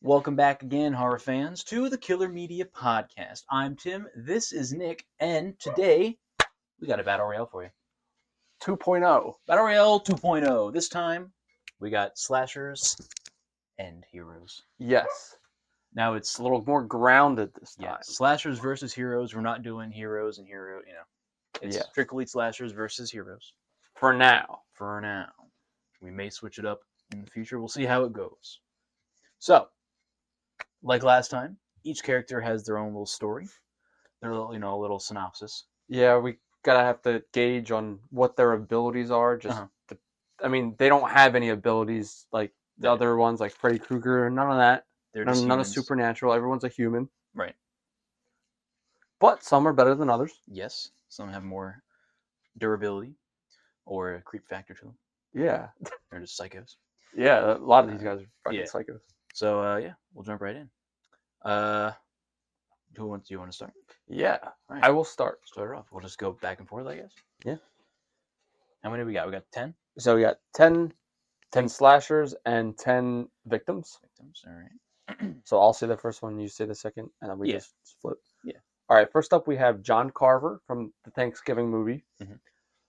Welcome back again, horror fans, to the Killer Media Podcast. I'm Tim, this is Nick, and today we got a Battle Royale for you. 2.0. Battle Royale 2.0. This time we got slashers and heroes. Yes. Now it's A little more grounded this time. yeah, slashers versus heroes. We're not doing heroes and hero, It's strictly slashers versus heroes. For now. For now. We may switch it up in the future. We'll see how it goes. So, like last time, each character has their own little story, their little, a little synopsis. Yeah, we gotta have to gauge on what their abilities are. They don't have any abilities like the other ones, like Freddy Krueger. None of that. They're none just of humans. supernatural. Everyone's a human. Right. But some are better than others. Yes, some have more durability or a creep factor to them. Yeah. They're just psychos. Yeah, a lot of these guys are fucking psychos. So, we'll jump right in. Do you want to start? Yeah, right. I will start. Start it off. We'll just go back and forth, I guess. Yeah. How many we got? We got 10? So we got 10 slashers and 10 victims. All right. So I'll say the first one, you say the second, and then we just flip. Yeah. All right, first up we have John Carver from the Thanksgiving movie. Mm-hmm.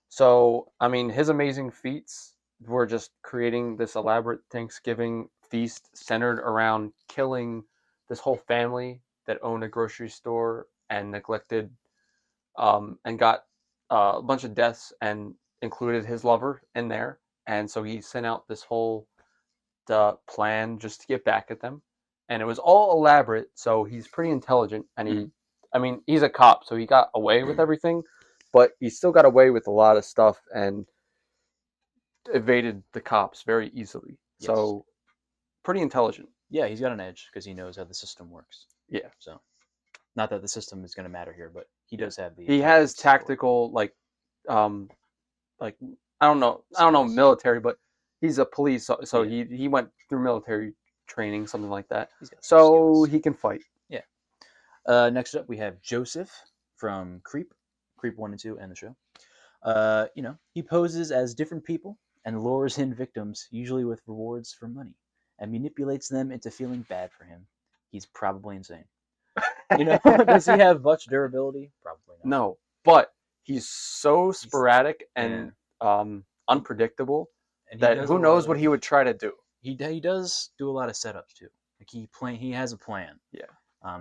So, his amazing feats were just creating this elaborate Thanksgiving feast centered around killing this whole family that owned a grocery store and neglected, and got a bunch of deaths and included his lover in there. And so he sent out this whole plan just to get back at them. And it was all elaborate, so he's pretty intelligent. And he's a cop, so he got away with everything, but he still got away with a lot of stuff and evaded the cops very easily. Yes. So, pretty intelligent. Yeah, he's got an edge because he knows how the system works. Yeah. So, not that the system is going to matter here, but he does have the. He has tactical, I don't know military, but he's a police, so he went through military training, something like that. So he can fight. Yeah. Next up, we have Joseph from Creep 1 and 2, and the show. He poses as different people and lures in victims, usually with rewards for money, and manipulates them into feeling bad for him. He's probably insane. Does he have much durability? Probably not. No, but he's so sporadic and unpredictable that who knows what he would try to do. He does do a lot of setups too. Like he has a plan. Yeah.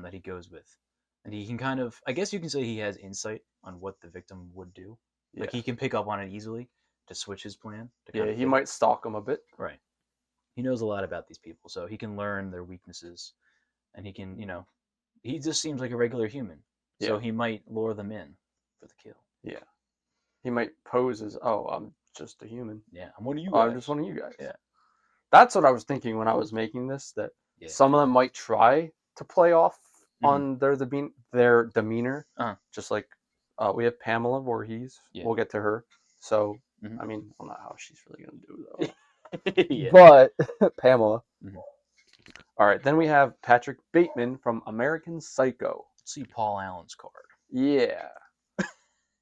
That he goes with, and he can kind of, I guess you can say he has insight on what the victim would do. Yeah. Like he can pick up on it easily to switch his plan. He might stalk him a bit. Right. He knows a lot about these people, so he can learn their weaknesses, and he can, he just seems like a regular human. Yeah. So he might lure them in for the kill. Yeah. He might pose as, I'm just a human. Yeah, I'm one of you guys. I'm just one of you guys. Yeah. That's what I was thinking when I was making this, that some of them might try to play off on their demeanor. Just like we have Pamela Vorhees. Yeah. We'll get to her. So, I don't know how she's really going to do, though. Yeah. But, Pamela. Mm-hmm. All right, then we have Patrick Bateman from American Psycho. Let's see Paul Allen's card. Yeah.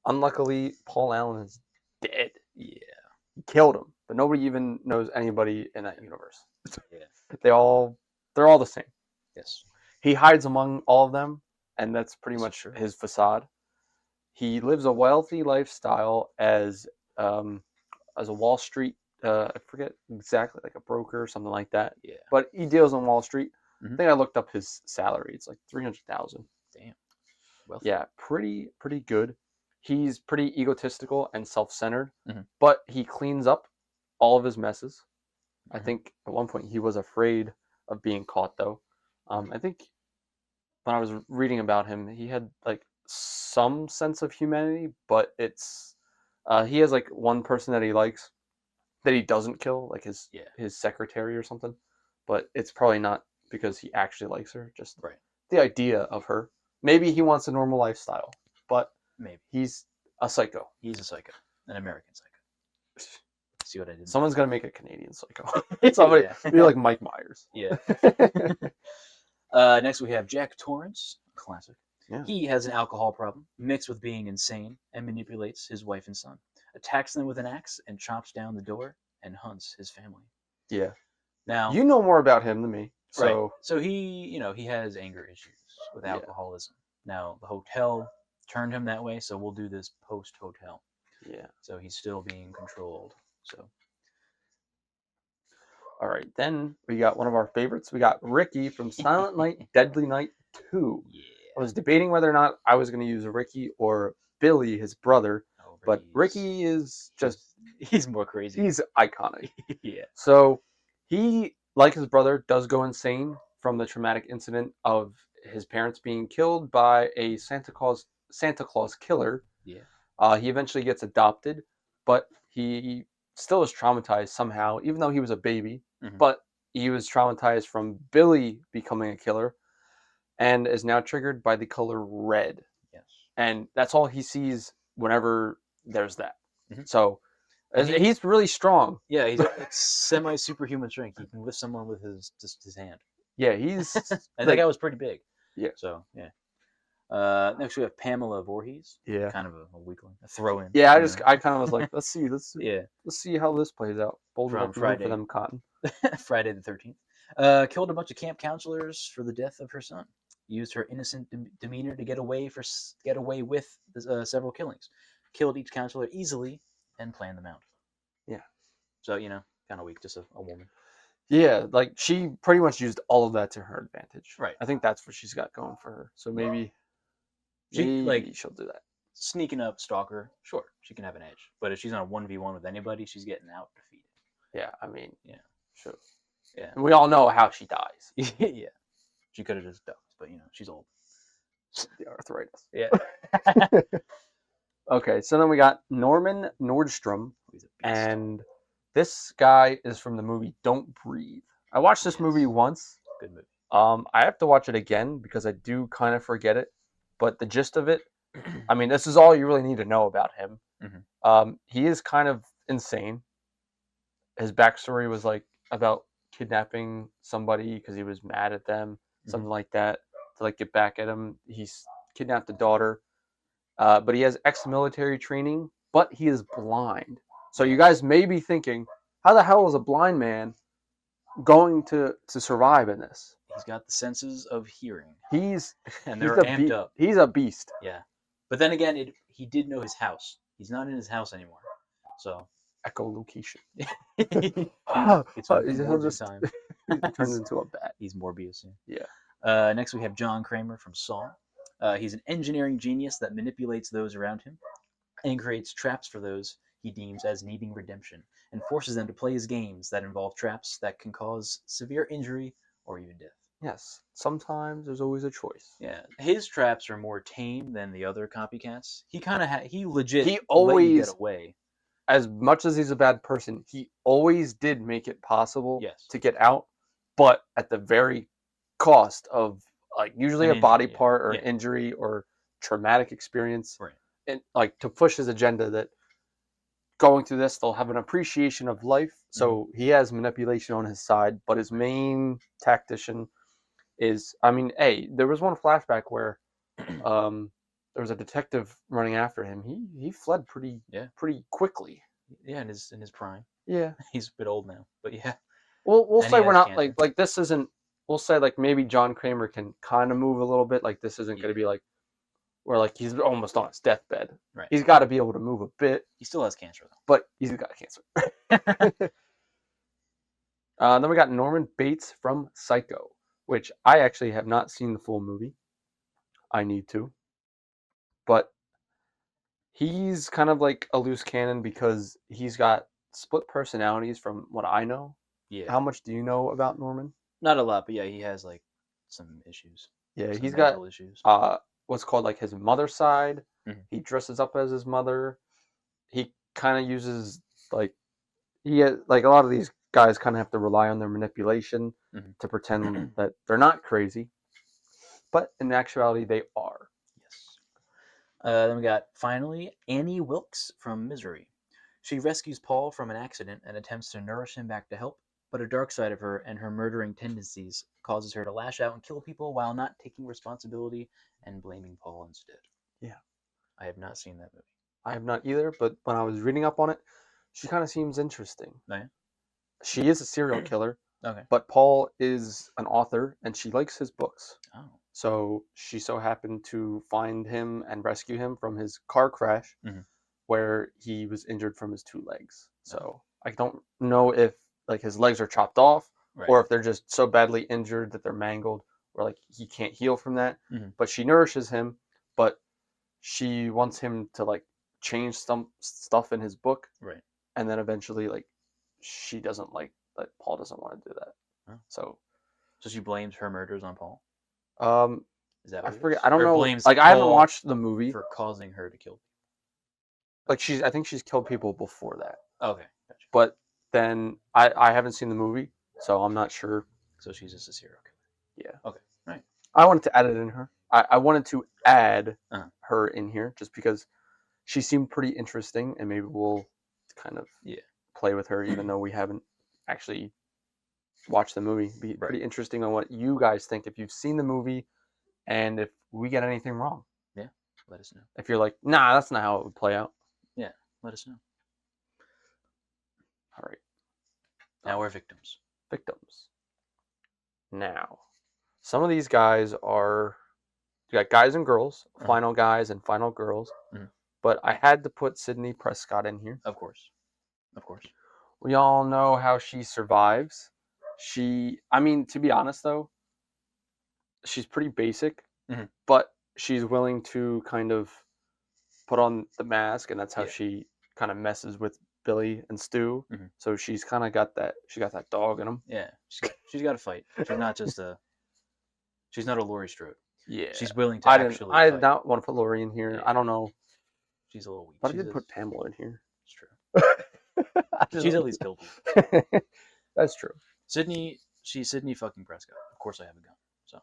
Unluckily, Paul Allen is dead. Yeah. He killed him, but nobody even knows anybody in that universe. Yeah. They're all the same. Yes. He hides among all of them, and that's pretty much his facade. He lives a wealthy lifestyle as a Wall Street, I forget exactly, like a broker or something like that. Yeah. But he deals on Wall Street. I think I looked up his salary. It's like $300,000. Damn. Wealthy. Yeah, pretty good. He's pretty egotistical and self-centered, but he cleans up all of his messes. I think at one point he was afraid of being caught, though. I think when I was reading about him, he had like some sense of humanity, but it's he has like one person that he likes that he doesn't kill, like his secretary or something. But it's probably not because he actually likes her, just the idea of her. Maybe he wants a normal lifestyle, but maybe he's a psycho. He's a psycho, an American psycho. See what I did? Someone's gonna make a Canadian psycho. Somebody be like Mike Myers. Yeah. Next we have Jack Torrance, classic. Yeah. He has an alcohol problem, mixed with being insane, and manipulates his wife and son, attacks them with an axe, and chops down the door and hunts his family. Yeah. Now you know more about him than me, So he has anger issues with Yeah. alcoholism. Now the hotel turned him that way, so we'll do this post hotel. yeah. So he's still being controlled. So All right, then we got one of our favorites. We got Ricky from Silent Night, Deadly Night 2. yeah, I was debating whether or not I was going to use Ricky or Billy, his brother, but Ricky is just, he's more crazy. he's iconic. Yeah. So he, like his brother, does go insane from the traumatic incident of his parents being killed by a Santa Claus killer. Yeah. He eventually gets adopted, but he still is traumatized somehow, even though he was a baby. Mhm. But he was traumatized from Billy becoming a killer and is now triggered by the color red. Yes. And that's all he sees whenever there's that. Mhm. So And he's really strong. Yeah, he's like semi superhuman strength. He can lift someone with his hand. Yeah, he's And that guy was pretty big. Yeah. So yeah. Next we have Pamela Voorhees. Yeah. Kind of a weakling, a throw-in. Yeah, I kind of was like, let's see how this plays out. Bold From enough Friday. for them, Cotton. Friday the 13th. Killed a bunch of camp counselors for the death of her son. Used her innocent demeanor to get away with several killings. Killed each counselor easily and planned them out. Yeah. So kind of weak, just a woman. Yeah, like she pretty much used all of that to her advantage. Right. I think that's what she's got going for her. So maybe she'll do that. Sneaking up, stalker, sure, she can have an edge. But if she's on a 1v1 with anybody, she's getting out defeated. Yeah, I mean, yeah, sure. Yeah. And we all know how she dies. Yeah. She could have just ducked, but she's old. The arthritis. Yeah. Okay, so then we got Norman Nordstrom, and this guy is from the movie Don't Breathe. I watched this movie once. Good movie. I have to watch it again because I do kind of forget it, but the gist of it, I mean, this is all you really need to know about him. Mm-hmm. He is kind of insane. His backstory was like about kidnapping somebody because he was mad at them, something like that, to like get back at him. He's kidnapped a daughter, but he has ex-military training, but he is blind. So you guys may be thinking, how the hell is a blind man going to survive in this? He's got the senses of hearing. And they're amped up. He's a beast. Yeah. But then again, he did know his house. He's not in his house anymore. So echolocation. It's time. Turns into a bat. He's Morbius. Yeah. Next we have John Kramer from Saw. He's an engineering genius that manipulates those around him and creates traps for those he deems as needing redemption and forces them to play his games that involve traps that can cause severe injury or even death. Yes. Sometimes there's always a choice. Yeah. His traps are more tame than the other copycats. He legit he always let you get away. As much as he's a bad person, he always did make it possible to get out, but at the very cost of like usually a body part or an injury or traumatic experience. Right. And like to push his agenda that going through this, they'll have an appreciation of life. So he has manipulation on his side, but his main tactician is, I mean, there was one flashback where there was a detective running after him. He fled pretty quickly. Yeah, in his prime. Yeah. He's a bit old now, but yeah. We'll say we're not like this isn't. We'll say like maybe John Kramer can kind of move a little bit. Like this isn't going to be like where like he's almost on his deathbed. Right. He's got to be able to move a bit. He still has cancer though. But he's got cancer. Then we got Norman Bates from Psycho, which I actually have not seen the full movie. I need to. But he's kind of like a loose cannon because he's got split personalities from what I know. Yeah. How much do you know about Norman? Not a lot, but yeah, he has like some issues. Yeah, some he's got issues. What's called like his mother side. Mm-hmm. He dresses up as his mother. He kind of uses like like a lot of these guys kind of have to rely on their manipulation to pretend that they're not crazy, but in actuality they are. Yes. Then we got finally Annie Wilks from Misery. She rescues Paul from an accident and attempts to nourish him back to health, but a dark side of her and her murdering tendencies causes her to lash out and kill people while not taking responsibility and blaming Paul instead. Yeah. I have not seen that movie. I have not either, but when I was reading up on it, she kind of seems interesting. Oh, yeah? She is a serial killer, Okay. But Paul is an author, and she likes his books. Oh. So she so happened to find him and rescue him from his car crash, where he was injured from his 2 legs. So I don't know if like his legs are chopped off, or if they're just so badly injured that they're mangled, or like he can't heal from that. But she nourishes him, but she wants him to like change some stuff in his book, Right. and then eventually like she doesn't like that Paul doesn't want to do that. Oh. So she blames her murders on Paul. Is that what I forget? I don't know. Blames like Paul I haven't watched the movie for causing her to kill. Like I think she's killed people before that. Okay, gotcha. But then I haven't seen the movie, so I'm not sure. So she's just a serial killer. Yeah. Okay. Right. I wanted to add it in her. I wanted to add her in here just because she seemed pretty interesting, and maybe we'll kind of play with her, even though we haven't actually watched the movie. Be pretty interesting on what you guys think if you've seen the movie, and if we get anything wrong. Yeah, let us know. If you're like, nah, that's not how it would play out. Yeah, let us know. All right. Now we're victims. Now, some of these guys are, you got guys and girls, final guys and final girls, but I had to put Sydney Prescott in here. Of course. We all know how she survives. I mean, to be honest though, she's pretty basic, but she's willing to kind of put on the mask, and that's how she kind of messes with Billy and Stu. So she's kind of got that. She got that dog in him. Yeah, she's got to fight. She's not just a. She's not a Laurie Strode. Yeah, she's willing to actually. I did not want to put Laurie in here. Yeah. I don't know. She's a little weak. But I did put Pamela in here. It's true. She's at least killed people. That's true. She's Sydney fucking Prescott. Of course, I have a gun, so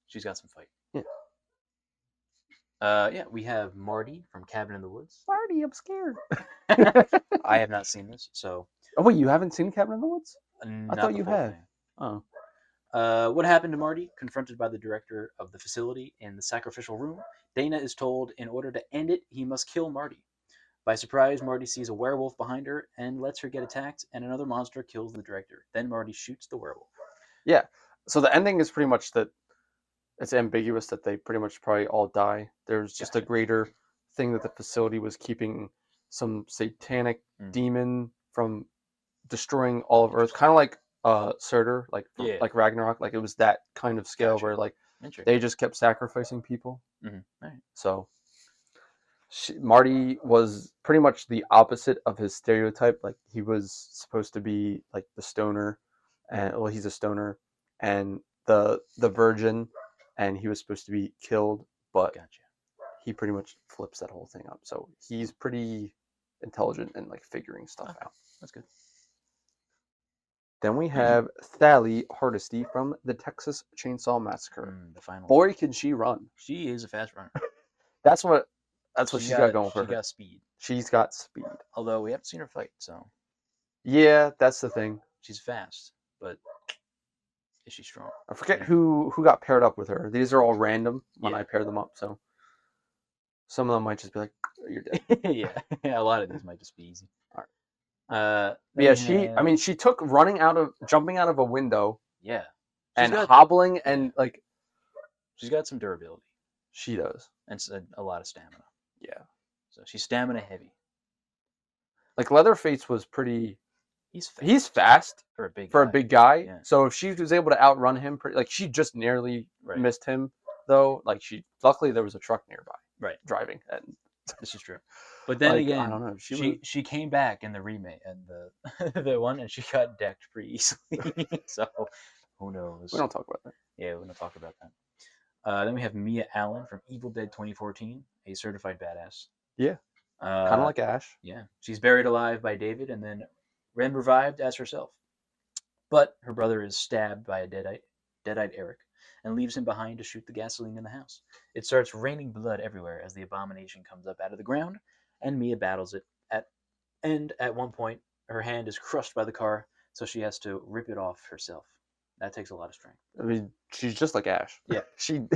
she's got some fight. Yeah. We have Marty from Cabin in the Woods. Marty, I'm scared. I have not seen this, so. Oh wait, you haven't seen Cabin in the Woods? I thought you had. Oh. What happened to Marty? Confronted by the director of the facility in the sacrificial room, Dana is told in order to end it, he must kill Marty. By surprise, Marty sees a werewolf behind her and lets her get attacked, and another monster kills the director. Then Marty shoots the werewolf. Yeah. So the ending is pretty much that it's ambiguous that they pretty much probably all die. There's just a greater thing that the facility was keeping some satanic demon from destroying all of Earth, kind of like Surtur, like Ragnarok. Like it was that kind of scale where like they just kept sacrificing people. Right. So Marty was pretty much the opposite of his stereotype. Like he was supposed to be like the stoner, and well, he's a stoner, and the virgin, and he was supposed to be killed, but he pretty much flips that whole thing up. So he's pretty intelligent and like figuring stuff out. That's good. Then we have Sally Hardesty from the Texas Chainsaw Massacre. The final. Boy, can she run! She is a fast runner. That's what she's got going for her. She got speed. She's got speed. Although we haven't seen her fight, so. Yeah, that's the thing. She's fast, but is she strong? I forget who got paired up with her. These are all random when I pair them up, so some of them might just be like, oh, "You're dead." yeah, a lot of these might just be easy. All right. She took jumping out of a window. Yeah. And hobbling and like. She's got some durability. She does. And a lot of stamina. Yeah. So she's stamina heavy. Like Leatherface was pretty. He's fast for a big guy. Yeah. So if she was able to outrun him, like she just nearly missed him, though. Like luckily there was a truck nearby, driving, and this is true. But then again, I don't know. She came back in the remake and the one, and she got decked pretty easily. So who knows? We don't talk about that. Yeah, we don't talk about that. Then we have Mia Allen from Evil Dead 2014, a certified badass. Yeah. Kind of like Ash. Yeah. She's buried alive by David and then revived as herself. But her brother is stabbed by a dead-eyed Eric and leaves him behind to shoot the gasoline in the house. It starts raining blood everywhere as the abomination comes up out of the ground, and Mia battles it. At one point, her hand is crushed by the car, so she has to rip it off herself. That takes a lot of strength. I mean, she's just like Ash. Yeah. She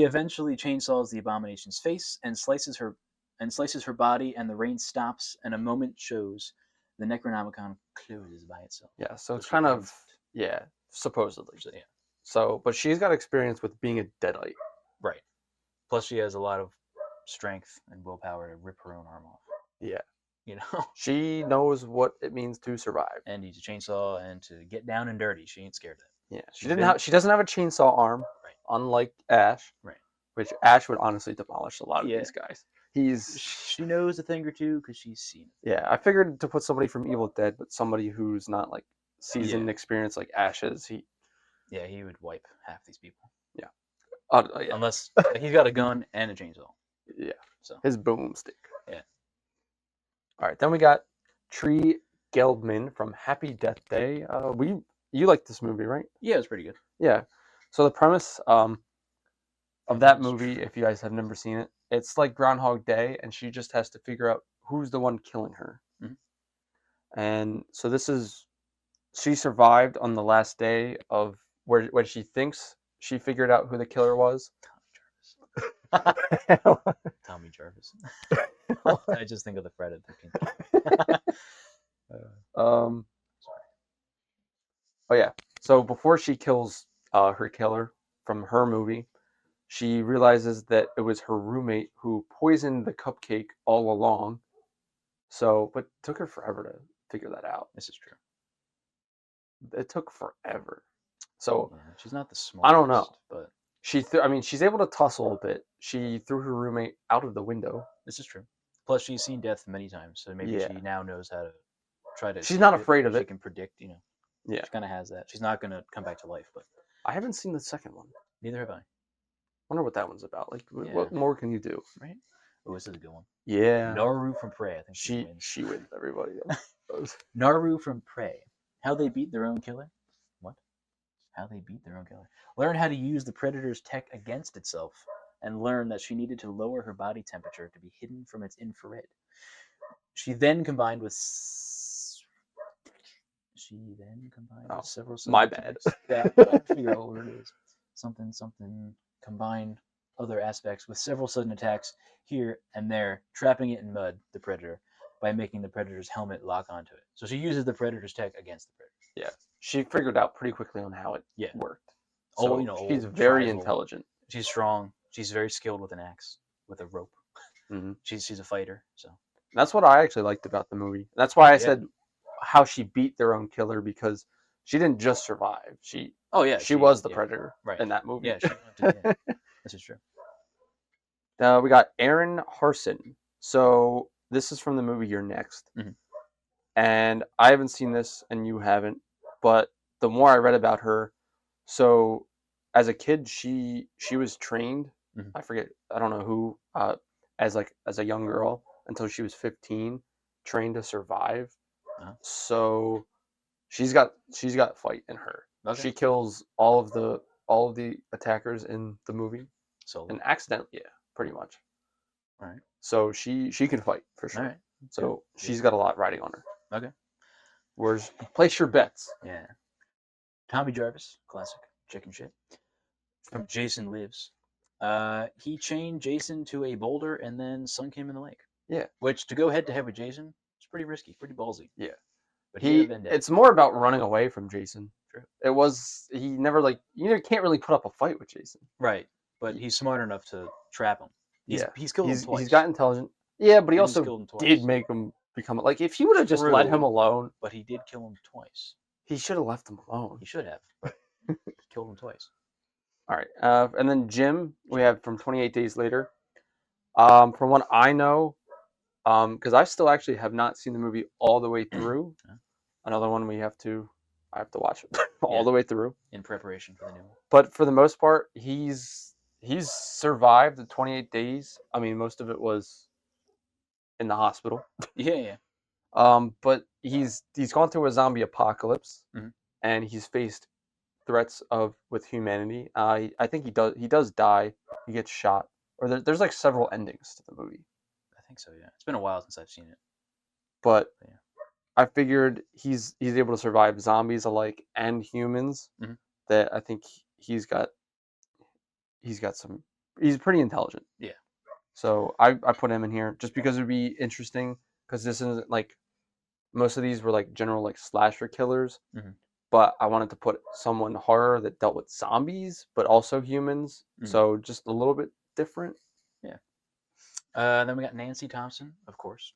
eventually chainsaws the abomination's face and slices her body, and the rain stops, and a moment shows the Necronomicon closes by itself. Yeah, so it's she kind ends of supposedly. So, yeah. So, but she's got experience with being a deadite. Right. Plus, she has a lot of strength and willpower to rip her own arm off. Yeah. You know? She knows what it means to survive. And use a chainsaw and to get down and dirty. She ain't scared of that. Yeah. She doesn't have a chainsaw arm, Right. Unlike Ash. Right. Which Ash would honestly demolish a lot of these guys. She knows a thing or two because she's seen it. Yeah, I figured to put somebody from Evil Dead, but somebody who's not like seasoned experience like Ash is. He would wipe half these people. Yeah. Unless he's got a gun and a chainsaw. Yeah. So his boomstick. Yeah. All right, then we got Tree Geldman from Happy Death Day. You liked this movie, right? Yeah, it was pretty good. Yeah. So the premise of that movie, if you guys have never seen it, it's like Groundhog Day, and she just has to figure out who's the one killing her. Mm-hmm. And so she survived on the last day of when she thinks she figured out who the killer was. Tommy Jarvis. I just think of the Fred. Oh yeah. So before she kills her killer from her movie, she realizes that it was her roommate who poisoned the cupcake all along. But it took her forever to figure that out. This is true. It took forever. So she's not the smartest. I don't know, but she's able to tussle a bit. She threw her roommate out of the window. This is true. Plus, she's seen death many times, so maybe she now knows how to try to. She's not afraid of it. She can predict, Yeah. She kind of has that. She's not gonna come back to life, but I haven't seen the second one. Neither have I. Wonder what that one's about. Like, what more can you do? Right. Oh, this is a good one. Yeah. Naru from Prey. I think she wins everybody. Naru from Prey. How they beat their own killer. What? How they beat their own killer. Learn how to use the Predator's tech against itself, and learn that she needed to lower her body temperature to be hidden from its infrared. She then combined with several. My bad. Figure out what it is. Something. Combine other aspects with several sudden attacks here and there, trapping it in mud, the Predator, by making the Predator's helmet lock onto it. So she uses the Predator's tech against the Predator. Yeah. She figured out pretty quickly on how it worked. So she's very intelligent. She's strong. She's very skilled with an axe, with a rope. Mm-hmm. She's a fighter. So that's what I actually liked about the movie. That's why I said how she beat their own killer, because she didn't just survive. She was the Predator in that movie. Yeah, this is true. We got Aaron Harson. So this is from the movie You're Next. Mm-hmm. And I haven't seen this, and you haven't. But the more I read about her, so as a kid, she was trained. Mm-hmm. I don't know who, as a young girl until she was 15, trained to survive. Uh-huh. So she's got fight in her. Okay. She kills all of the attackers in the movie. So and accidentally, pretty much. All right. So she can fight for sure. All right. So she's got a lot riding on her. Okay. Place your bets. Yeah. Tommy Jarvis, classic chicken shit. From Jason Lives. He chained Jason to a boulder and then sunk him in the lake. Yeah. Which, to go head to head with Jason, is pretty risky, pretty ballsy. Yeah. But it's more about running away from Jason. True. He never you can't really put up a fight with Jason. Right. But he's smart enough to trap him. He's killed him twice. He's got intelligent. Yeah, but he also did make him become if he would have just let him alone. But he did kill him twice. He should have left him alone. He should have. But he killed him twice. All right. And then Jim, we have from 28 Days Later. From what I know, because I still actually have not seen the movie all the way through. Another one I have to watch it all the way through in preparation for the new one. But for the most part, he's survived the 28 days. I mean, most of it was in the hospital. Yeah. But he's gone through a zombie apocalypse, and he's faced threats with humanity. I think he does die. He gets shot, or there's like several endings to the movie. I think so. Yeah, it's been a while since I've seen it. But I figured he's able to survive zombies alike and humans. Mm-hmm. That I think he's pretty intelligent. Yeah. So I put him in here just because it would be interesting, because this isn't like most of these were like general like slasher killers, Mhm. but I wanted to put someone horror that dealt with zombies, but also humans. Mhm. So just a little bit different. Yeah. Then we got Nancy Thompson, of course.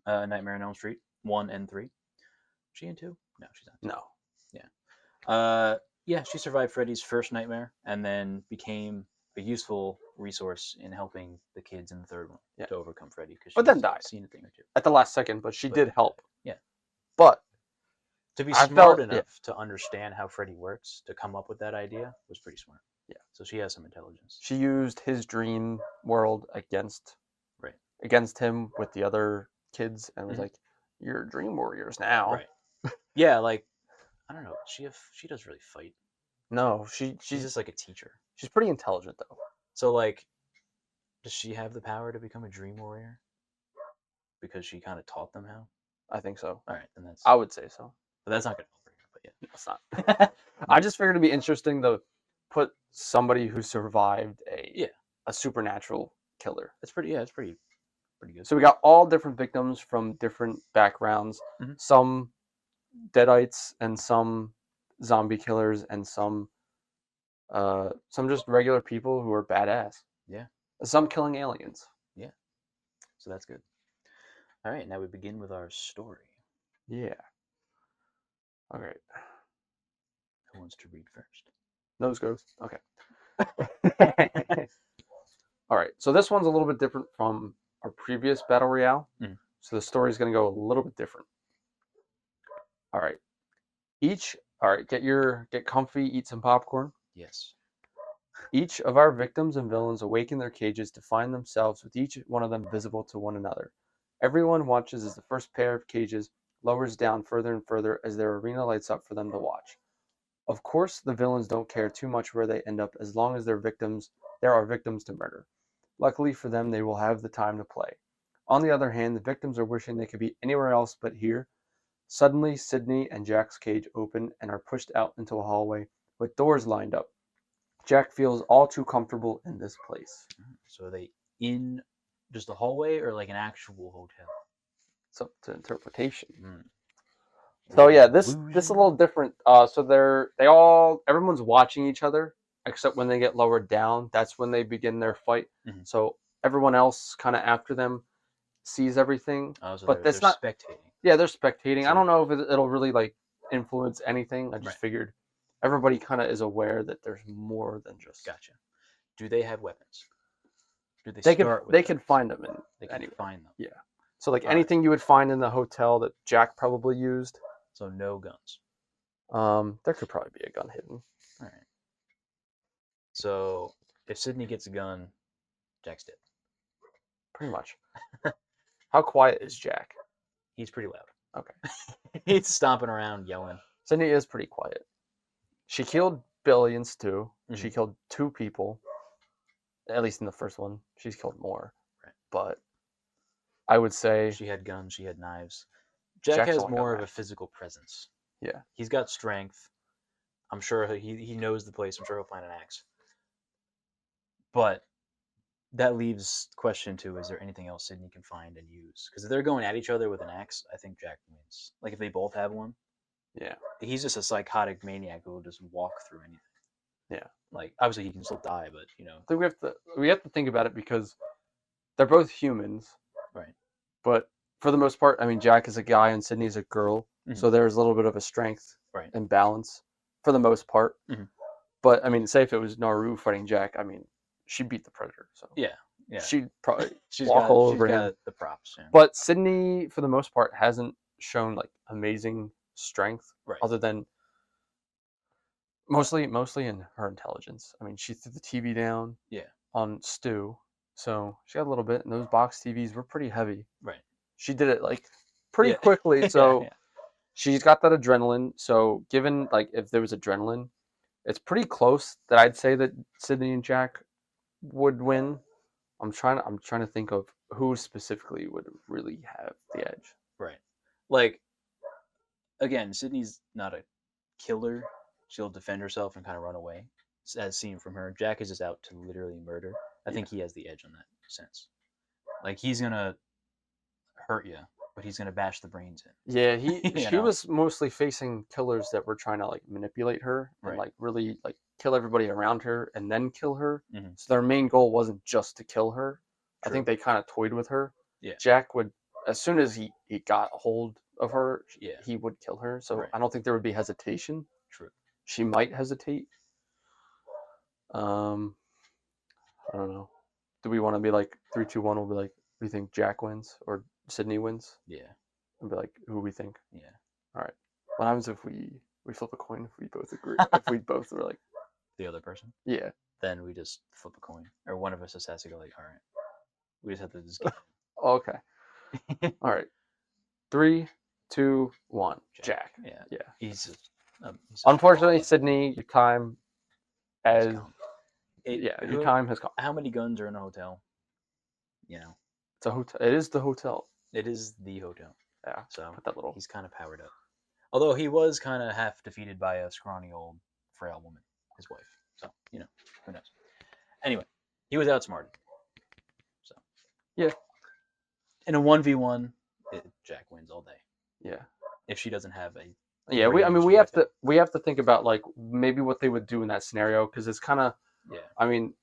Nightmare on Elm Street 1 and 3. She in 2? No, she's not. No. Yeah, she survived Freddy's first nightmare and then became a useful resource in helping the kids in the third one Yeah. to overcome Freddy because But then died. Seen a thing or two. At the last second, but she did help. Yeah. But to be I smart felt- enough to understand how Freddy works, to come up with that idea, was pretty smart. Yeah. So she has some intelligence. She used his dream world against him with the other kids and was like, "You're dream warriors now." Right. Yeah, like I don't know. She does really fight. No, She's just like a teacher. she's pretty intelligent though. So like, does she have the power to become a dream warrior? Because she kind of taught them how. I think so. All right, then that's. I would say so. But that's not gonna help her. But yeah, No, it's not. I just figured it'd be interesting to put somebody who survived a supernatural killer. it's pretty. Yeah, it's pretty good. So we got all different victims from different backgrounds. Mhm. Some deadites and some zombie killers and some just regular people who are badass. Yeah. Some killing aliens. So that's good. All right, now we begin with our story. Yeah. All right. Who wants to read first? Nose goes. Okay. All right. So this one's a little bit different from our previous battle royale. Mhm. So the story is going to go a little bit different. All right. Get comfy, eat some popcorn. Yes. Each of our victims and villains awaken their cages to find themselves with each one of them visible to one another. Everyone watches as the first pair of cages lowers down further and further as their arena lights up for them to watch. Of course, the villains don't care too much where they end up as long as there are victims to murder. Luckily for them, they will have the time to play. On the other hand, the victims are wishing they could be anywhere else but here. Suddenly, Sydney and Jack's cage open and are pushed out into a hallway with doors lined up. Jack feels all too comfortable in this place. So are they in just a hallway or like an actual hotel? It's up to interpretation. Mm. So yeah, this is a little different. So everyone's watching each other except when they get lowered down. That's when they begin their fight. Mhm. So everyone else kind of after them sees everything. Oh, so but they're not spectating. Yeah, they're spectating. So, I don't know if it'll really like influence anything. I just figured everybody kind of is aware that there's more than just. Gotcha. Do they have weapons? Do They could find them in. They can find them. Yeah. So like anything you would find in the hotel that Jack probably used. So no guns. There could probably be a gun hidden. All right. So if Sydney gets a gun, Jack's dead. Pretty much. How quiet is Jack? He's pretty loud. Okay. He's stomping around, yelling. Sydney is pretty quiet. She killed Billy and Stu. Mhm. She killed 2 people. At least in the first one. She's killed more. Right. But I would say she had guns, she had knives. Jack has more of a physical presence. Yeah. He's got strength. I'm sure he knows the place. I'm sure he'll find an axe. But that leaves question 2, is there anything else Sydney can find and use? Because if they're going at each other with an axe, I think Jack wins. Like if they both have one. Yeah. He's just a psychotic maniac who will just walk through anything. Yeah. Like obviously he can still die, but you know. I think we have to think about it because they're both humans. Right. But for the most part, I mean Jack is a guy and Sydney is a girl. Mhm. So there's a little bit of a strength and balance for the most part. Mhm. But I mean, say if it was Naru fighting Jack, I mean, she beat the Predator. So yeah. She'd probably she's walk all over him. Got the props. Yeah. But Sydney, for the most part, hasn't shown like amazing strength, other than mostly in her intelligence. I mean, she threw the TV down on Stu, so she got a little bit, and those box TVs were pretty heavy. Right. She did it like pretty quickly, so she's got that adrenaline. So given like if there was adrenaline, it's pretty close that I'd say that Sydney and Jack would win. I'm trying to think of who specifically would really have the edge. Right. Like again, Sydney's not a killer. She'll defend herself and kind of run away, as seen from her. Jack is just out to literally murder. I think he has the edge on that sense. Like he's gonna hurt you but he's gonna bash the brains in. Yeah, You she know? was mostly facing killers that were trying to like manipulate her and Right. like really like kill everybody around her and then kill her. Mhm. So their main goal wasn't just to kill her. I True. think they kind of toyed with her. Yeah. Jack would, as soon as he got a hold of her, Yeah. he would kill her. So Right. I don't think there would be hesitation. True. She might hesitate. I don't know. Do we want to be like 3, 2, 1? We'll be like, we think Jack wins or Sydney wins. Yeah. We'll be like, who we think. Yeah. All right. What happens if we flip a coin? If we both agree, if we both were like The other person. yeah, Then we just flip a coin, or one of us just has to go like, all right. We just have to just get okay, it. all right. 3, 2, 1. Jack. Yeah. Yeah. He's Unfortunately, Sydney, your time as your time has come. How many guns are in a hotel? You know, It's a hotel. It is the hotel. it is the hotel. Yeah. So Put that little. he's kind of powered up. Although he was kind of half defeated by a scrawny old frail woman, his wife. So, who knows? Anyway, he was outsmarted. So, yeah. In a 1v1, Jack wins all day. Yeah. If she doesn't have a yeah, we have to think about like maybe what they would do in that scenario because it's kind of I mean,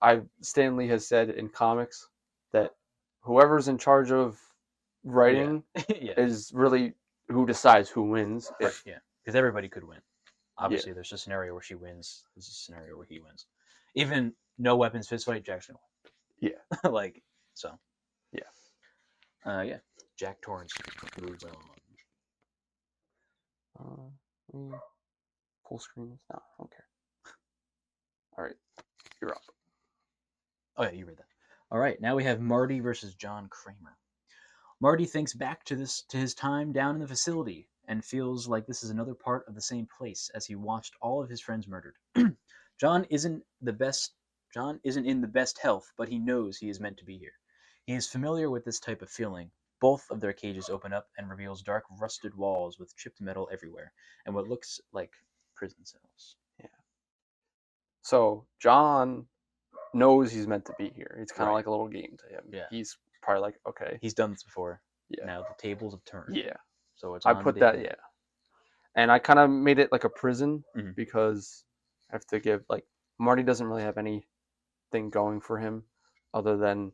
Stan Lee has said in comics that whoever's in charge of writing is really who decides who wins. Right. Yeah, because everybody could win. Obviously, there's a scenario where she wins. There's a scenario where he wins. Even no weapons fist fight, Jack's gonna win. Yeah. Like so. Yeah. Yeah. Jack Torrance moves on. Full screen? No, I don't care. All right, you're up. Oh yeah, you read that. All right, now we have Marty versus John Kramer. Marty thinks back to his time down in the facility and feels like this is another part of the same place as he watched all of his friends murdered. John isn't in the best health, but he knows he is meant to be here. He is familiar with this type of feeling. Both of their cages open up and reveals dark, rusted walls with chipped metal everywhere and what looks like prison cells. Yeah. So John knows he's meant to be here. It's kind of like a little game to him. Yeah. He's probably like, okay. He's done this before. Yeah. Now the tables have turned. Yeah. So it's I put that, yeah. And I kind of made it like a prison because I have to give, like, Marty doesn't really have anything going for him other than,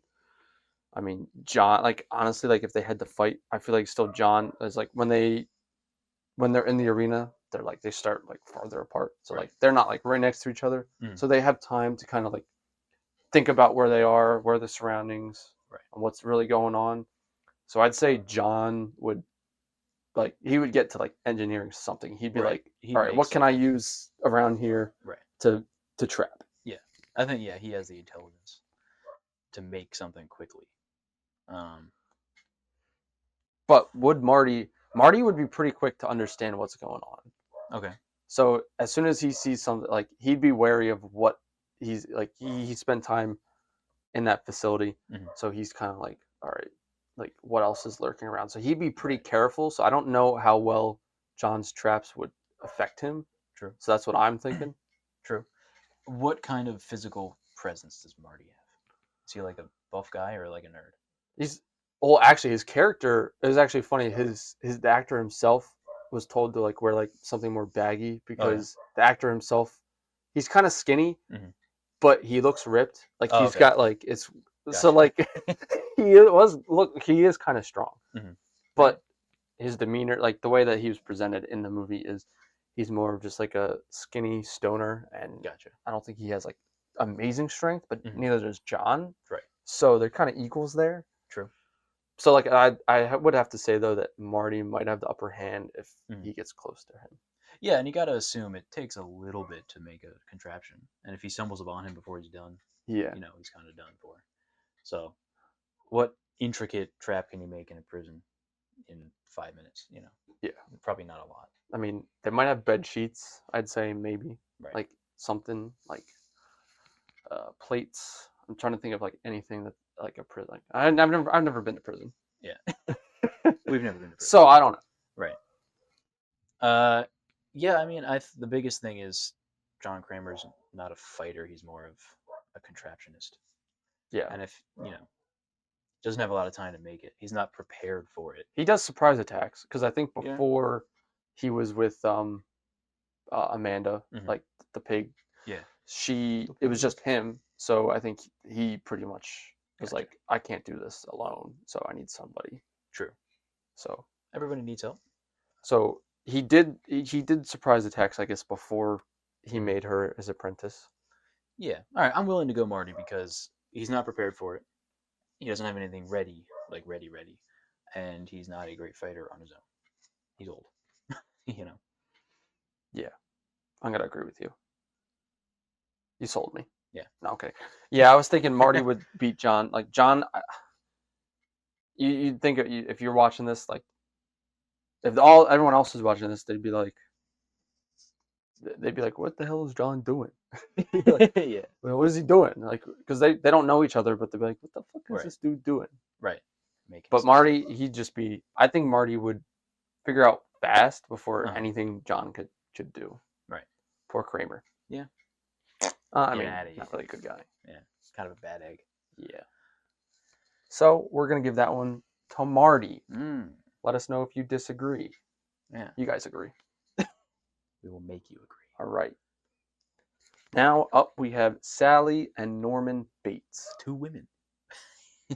I mean, John, like, honestly, like, if they had to fight, I feel like still John is, like, when they're in the arena, they're, like, they start, like, farther apart. So, like, they're not, like, right next to each other. So they have time to kind of, like, think about where they are, where the surroundings, and what's really going on. So I'd say John would, like, he would get to, like, engineering something. He'd be like, all right, what can I use around here to trap? Yeah. I think, he has the intelligence to make something quickly. But would Marty would be pretty quick to understand what's going on. Okay. So as soon as he sees something, like, he'd be wary of what he's, like, he spent time in that facility. So he's kind of like, all right, like, what else is lurking around? So he'd be pretty careful. So I don't know how well John's traps would affect him. True. So that's what I'm thinking. True. What kind of physical presence does Marty have? Is he like a buff guy or like a nerd? Well, actually, his character is actually funny. The actor himself was told to, like, wear, like, something more baggy because the actor himself, he's kind of skinny, but he looks ripped. Like, he's got, like, it's so, like, he is kind of strong, but his demeanor, like, the way that he was presented in the movie is he's more of just like a skinny stoner, and I don't think he has, like, amazing strength, but neither does John. Right. So they're kind of equals there. True. So, like, I would have to say, though, that Marty might have the upper hand if he gets close to him. Yeah, and you got to assume it takes a little bit to make a contraption. And if he stumbles upon him before he's done, he's kind of done for. So, what intricate trap can you make in a prison in 5 minutes? Yeah. Probably not a lot. I mean, they might have bed sheets, I'd say, maybe. Right. Like, something like plates. I'm trying to think of, like, anything that, like, a prison. Like, I've never been to prison. Yeah. We've never been to prison. So I don't know. Right. Yeah, I mean, the biggest thing is John Kramer's not a fighter. He's more of a contraptionist. Yeah. And if, Doesn't have a lot of time to make it. He's not prepared for it. He does surprise attacks because I think Yeah. before he was with Amanda, Mhm. like the pig. Yeah. It was just him. So I think he pretty much was Gotcha. like, I can't do this alone, so I need somebody. True. So Everybody needs help. so he did surprise attacks, I guess, before he Mhm. made her his apprentice. Yeah. All right. I'm willing to go Marty because he's not prepared for it. He doesn't have anything ready, like ready, and he's not a great fighter on his own. He's old. You know. Yeah, I'm gonna agree with you. You sold me. Yeah. No, okay. Yeah, I was thinking Marty would beat John. Like John, you'd think if you're watching this, like if everyone else is watching this, they'd be like, what the hell is John doing? Like, Yeah. well, what is he doing? Like, because they don't know each other, but they'd be like, what the fuck is Right. this dude doing? Right. But Marty, I think Marty would figure out fast before Uh-huh. anything John should do. Right. Poor Kramer. Yeah. I mean, outta here. not really a good guy. Yeah. Kind of a bad egg. Yeah. So we're gonna give that one to Marty. Mm. Let us know if you disagree. Yeah. You guys agree. We will make you agree. All right. Now up we have Sally and Norman Bates. 2 women.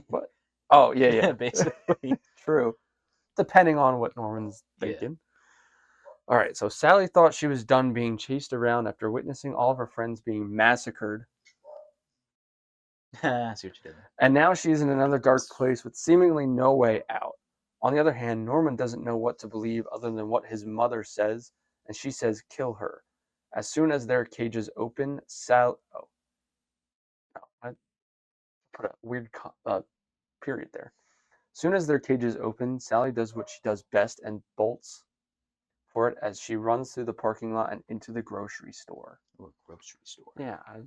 What? Oh, yeah. Basically. True. Depending on what Norman's Yeah. thinking. All right, so Sally thought she was done being chased around after witnessing all of her friends being massacred. I see what you did there. And now she's in another dark place with seemingly no way out. On the other hand, Norman doesn't know what to believe other than what his mother says, and she says kill her. As soon as their cages open, I put a weird period there. As soon as their cages open, Sally does what she does best and bolts for it as she runs through the parking lot and into the grocery store. Or grocery store. Yeah, I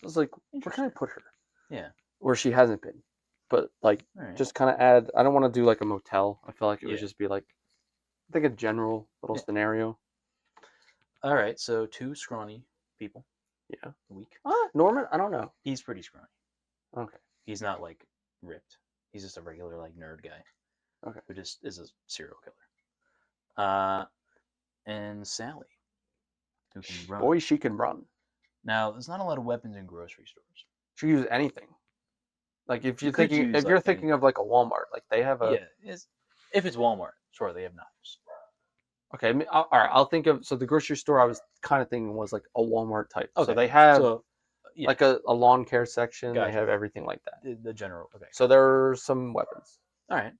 was like, where can I put her? Yeah. Where she hasn't been. But like, Right. just kind of add, I don't want to do like a motel. I feel like it would Yeah. just be like, I think a general little scenario. All right, so 2 scrawny people. Yeah. Weak. Norman? I don't know. He's pretty scrawny. Okay. He's not like ripped. He's just a regular like nerd guy. Okay. Who just is a serial killer. And Sally, who can run. Boy, she can run. Now, there's not a lot of weapons in grocery stores. She can use anything. Like if you're could thinking, use, if you're like, thinking of like a Walmart, like they have a. Yeah, if it's Walmart, sure, they have knives. Okay, all right. I'll think of the grocery store I was kind of thinking was like a Walmart type. Okay. So they have yeah, like a lawn care section. Gotcha. They have everything like that. the general. Okay. So there are some weapons. All right.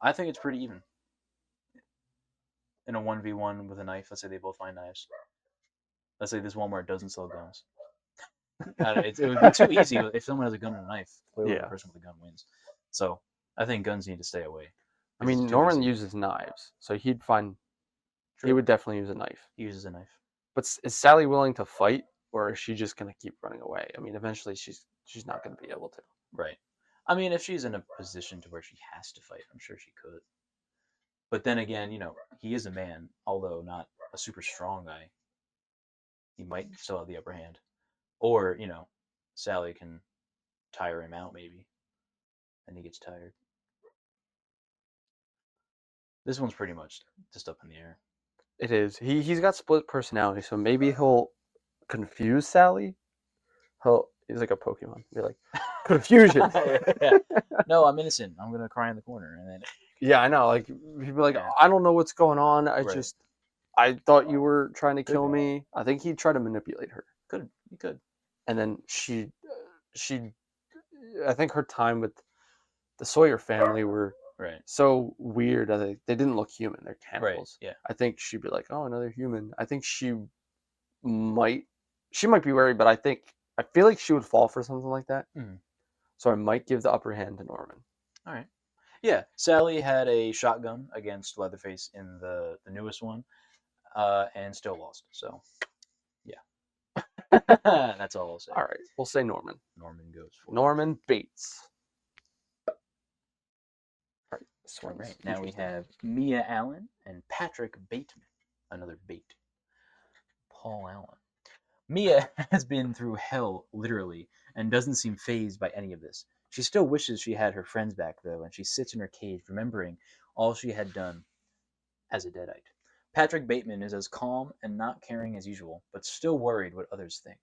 I think it's pretty even. In a 1v1 with a knife, let's say they both find knives. Let's say this Walmart doesn't sell guns. It would be too easy if someone has a gun and a knife. Clearly, the person with a gun wins. So I think guns need to stay away. I mean, Norman uses knives, so he'd find. True. He would definitely use a knife. He uses a knife. But is Sally willing to fight, or is she just gonna keep running away? I mean, eventually she's not gonna be able to. Right. I mean, if she's in a position to where she has to fight, I'm sure she could. But then again, he is a man, although not a super strong guy. He might still have the upper hand. Or, Sally can tire him out, maybe. And he gets tired. This one's pretty much just up in the air. It is. He's got split personality, so maybe he'll confuse Sally. He's like a Pokemon. Be like, confusion. Yeah. No, I'm innocent. I'm gonna cry in the corner, and then. Yeah, I know. Like he'd be like, I don't know what's going on. I thought you were trying to kill me. I think he'd try to manipulate her. He could. And then she, I think her time with the Sawyer family were so weird. They didn't look human. They're cannibals. Right. Yeah. I think she'd be like, oh, another human. I think she might be wary, but I feel like she would fall for something like that. Mm-hmm. So I might give the upper hand to Norman. All right. Yeah, Sally had a shotgun against Leatherface in the newest one, and still lost. So, yeah. That's all I'll say. All right, we'll say Norman. Norman goes for Norman Bates. All right. Now we have Mia Allen and Patrick Bateman. Another Bate. Paul Allen. Mia has been through hell, literally, and doesn't seem fazed by any of this. She still wishes she had her friends back, though, and she sits in her cage, remembering all she had done as a deadite. Patrick Bateman is as calm and not caring as usual, but still worried what others think.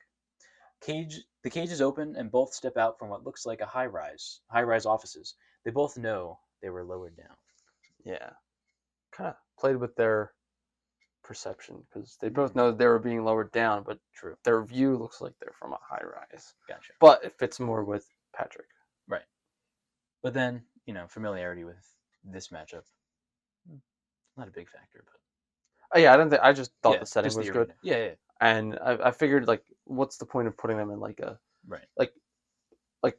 The cage is open, and both step out from what looks like a high-rise offices. They both know they were lowered down. Yeah. Kind of played with their perception because they both know they were being lowered down, but True. their view looks like they're from a high rise. Gotcha. But it fits more with Patrick. Right. But then, familiarity with this matchup, not a big factor, but yeah, I just thought the setting just was the good. arena. Yeah. And I figured, like, what's the point of putting them in like a Right. like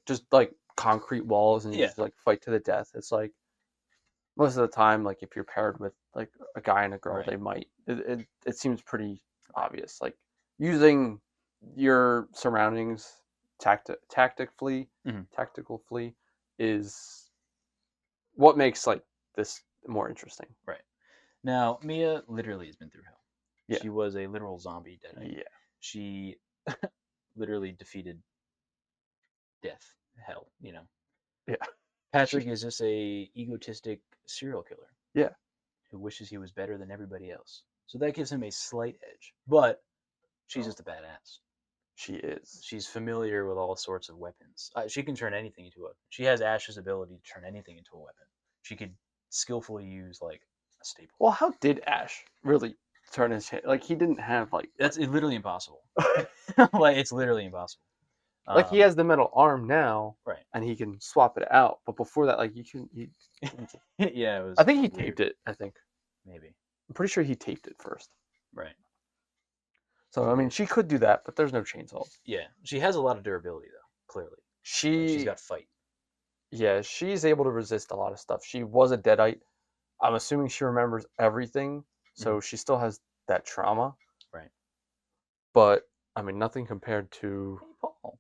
just like concrete walls and just like fight to the death? It's like most of the time, like if you're paired with like a guy and a girl, Right. they might. It seems pretty obvious. Like using your surroundings tactically is what makes like this more interesting. Right. Now, Mia literally has been through hell. Yeah. She was a literal zombie deadite. Yeah. She literally defeated death, hell, Yeah. Patrick is just a egotistic serial killer. Yeah. Who wishes he was better than everybody else. So that gives him a slight edge. But she's just a badass. She is. She's familiar with all sorts of weapons. She can turn anything into a weapon. She has Ash's ability to turn anything into a weapon. She could skillfully use like a staple. Well, how did Ash really turn his head? Like he didn't have like that's literally impossible. Like it's literally impossible. Like he has the metal arm now, right? And he can swap it out. But before that, like you can. Yeah, it was. I think he taped it. I think maybe. I'm pretty sure he taped it first. Right. So I mean, she could do that, but there's no chainsaws. Yeah, she has a lot of durability though. Clearly, she's got fight. Yeah, she's able to resist a lot of stuff. She was a deadite. I'm assuming she remembers everything, so she still has that trauma. Right. But I mean, nothing compared to Paul.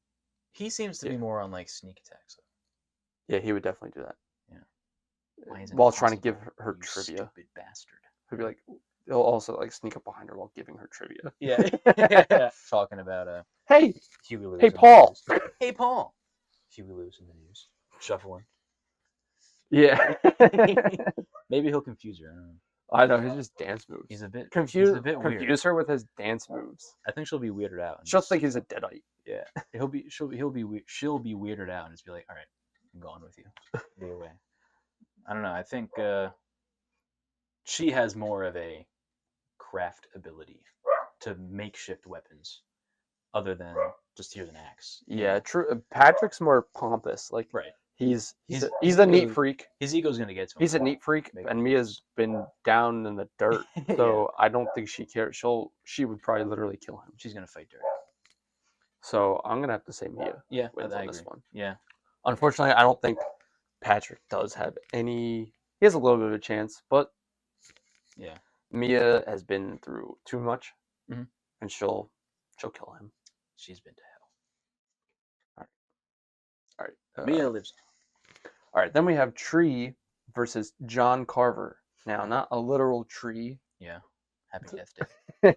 He seems to be more on like sneak attacks. Though. Yeah, he would definitely do that. Yeah. While trying to give her trivia. Stupid bastard. He'd be like, he'll also like sneak up behind her while giving her trivia. Yeah. Talking about hey, Huey Lewis. Hey, Paul. Hey, Paul. Huey Lewis in the news. Shuffling. Yeah. Maybe he'll confuse her. I know his just dance moves. He's a bit confuse weird. Confuse her with his dance moves. I think she'll be weirded out. She'll think he's a deadite. Yeah. She'll be weirded out and just be like, all right, I'm going with you. Be away. I don't know. I think she has more of a craft ability to makeshift weapons, other than just here's an axe. Yeah, true. Patrick's more pompous. Like right. He's a neat freak. His ego's gonna get to him. He's a neat freak, and Mia's been down in the dirt, so I don't think she cares. She would probably literally kill him. She's gonna fight dirt. So I'm gonna have to say Mia. Yeah, wins on this one. Yeah. Unfortunately, I don't think Patrick does have any. He has a little bit of a chance, but yeah, Mia has been through too much, and she'll kill him. She's been to hell. All right. Mia lives. All right. Then we have Tree versus John Carver. Now, not a literal tree. Yeah. Happy Death Day.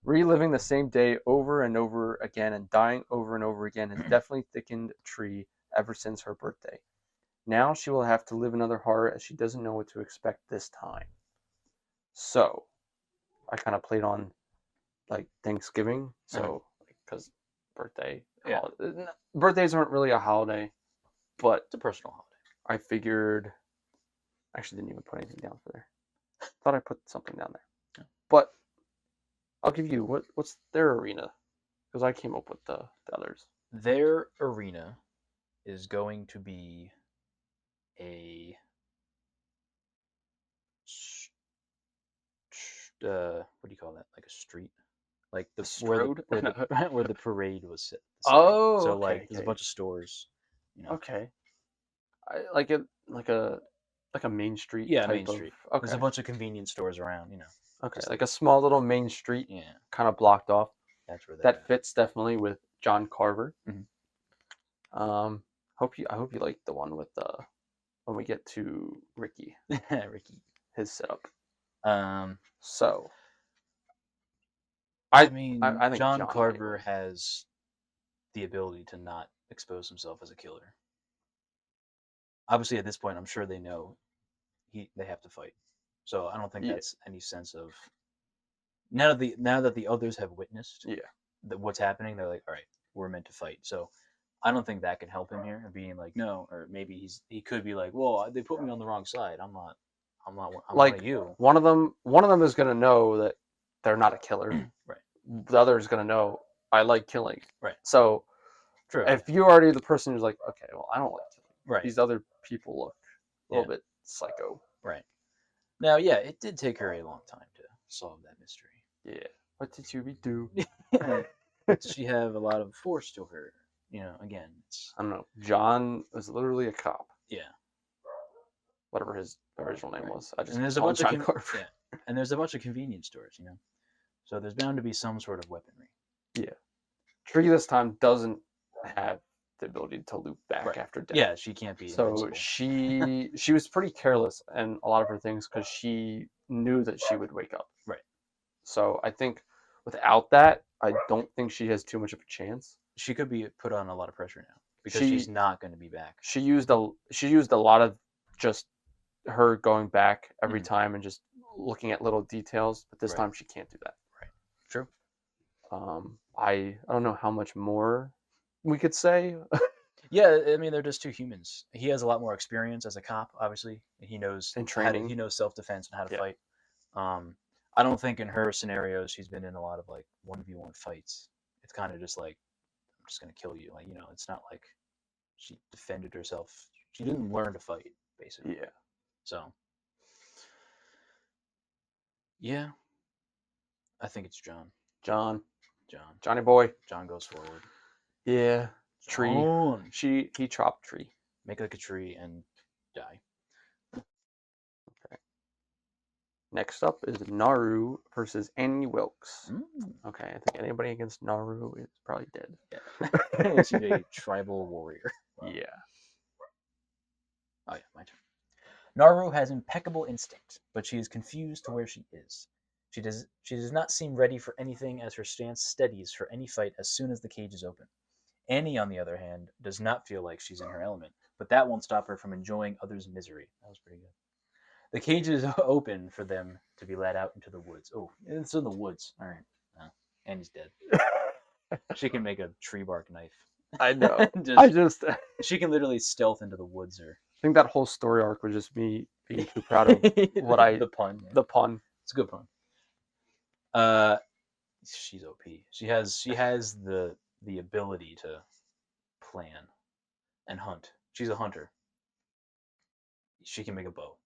Reliving the same day over and over again and dying over and over again has definitely thickened Tree ever since her birthday. Now she will have to live another horror as she doesn't know what to expect this time. So, I kind of played on like Thanksgiving, so because birthday, birthdays aren't really a holiday, but it's a personal holiday. I figured, actually didn't even put anything down for there. Thought I put something down there, but I'll give you what's their arena, because I came up with the others. Their arena is going to be a what do you call that? Like a street, like the where the parade was set. Oh, so like there's a bunch of stores. Okay. Like a main street. Yeah, main street. Okay. There's a bunch of convenience stores around. Okay, like a small little main street. Yeah. Kind of blocked off. That's where that fits definitely with John Carver. Mm-hmm. I hope you like the one with when we get to Ricky. His setup. So I mean, I think John Carver has the ability to not expose himself as a killer. obviously at this point, I'm sure they know they have to fight. So I don't think Yeah. that's any sense of now that the others have witnessed Yeah. that what's happening. They're like, all right, we're meant to fight. So I don't think that can help him here, being like no, or maybe he could be like, well, they put me on the wrong side. I'm not. I'm one Like of you. one of them is gonna know that they're not a killer. Right. The other is gonna know I like killing. Right. So True. if you're already the person who's like, okay, well, I don't like killing. Right. These other people look a little bit psycho. Right. Now, yeah, it did take her a long time to solve that mystery. Yeah. What did you do? She have a lot of force to her. Again, I don't know. John was literally a cop. Yeah. Whatever his original name was. I just and there's a call him bunch John of Carver. and there's a bunch of convenience stores, so there's bound to be some sort of weaponry. Yeah. Tree this time doesn't have the ability to loop back after death. Yeah, she can't be. So invincible. she was pretty careless in a lot of her things because she knew that she would wake up. Right. So I think without that, I don't think she has too much of a chance. She could be put on a lot of pressure now because she's not going to be back. She used a lot of just her going back every time and just looking at little details, but this time she can't do that. Right. True. I don't know how much more we could say. Yeah, I mean they're just two humans. He has a lot more experience as a cop, obviously, and he knows and training. He knows self-defense and how to fight. I don't think in her scenarios she's been in a lot of like 1v1 fights. It's kind of just like I'm just gonna kill you. Like it's not like she defended herself. She didn't learn to fight, basically. Yeah. So yeah, I think it's John. Johnny boy. John goes forward. Yeah. Tree. John. He chopped Tree. Make like a tree and die. Okay. Next up is Naru versus Annie Wilks. Okay, I think anybody against Naru is probably dead. Yeah. She's a tribal warrior. Yeah. Oh yeah, my turn. Naru has impeccable instinct, but she is confused to where she is. She does not seem ready for anything as her stance steadies for any fight as soon as the cage is open. Annie, on the other hand, does not feel like she's in her element, but that won't stop her from enjoying others' misery. That was pretty good. The cage is open for them to be led out into the woods. Oh, it's in the woods. All right. No, Annie's dead. She can make a tree bark knife. I know. She can literally stealth into the woods. Or I think that whole story arc was just me being too proud of the pun. The pun. It's a good pun. She's OP. She has the ability to plan and hunt. She's a hunter. She can make a bow.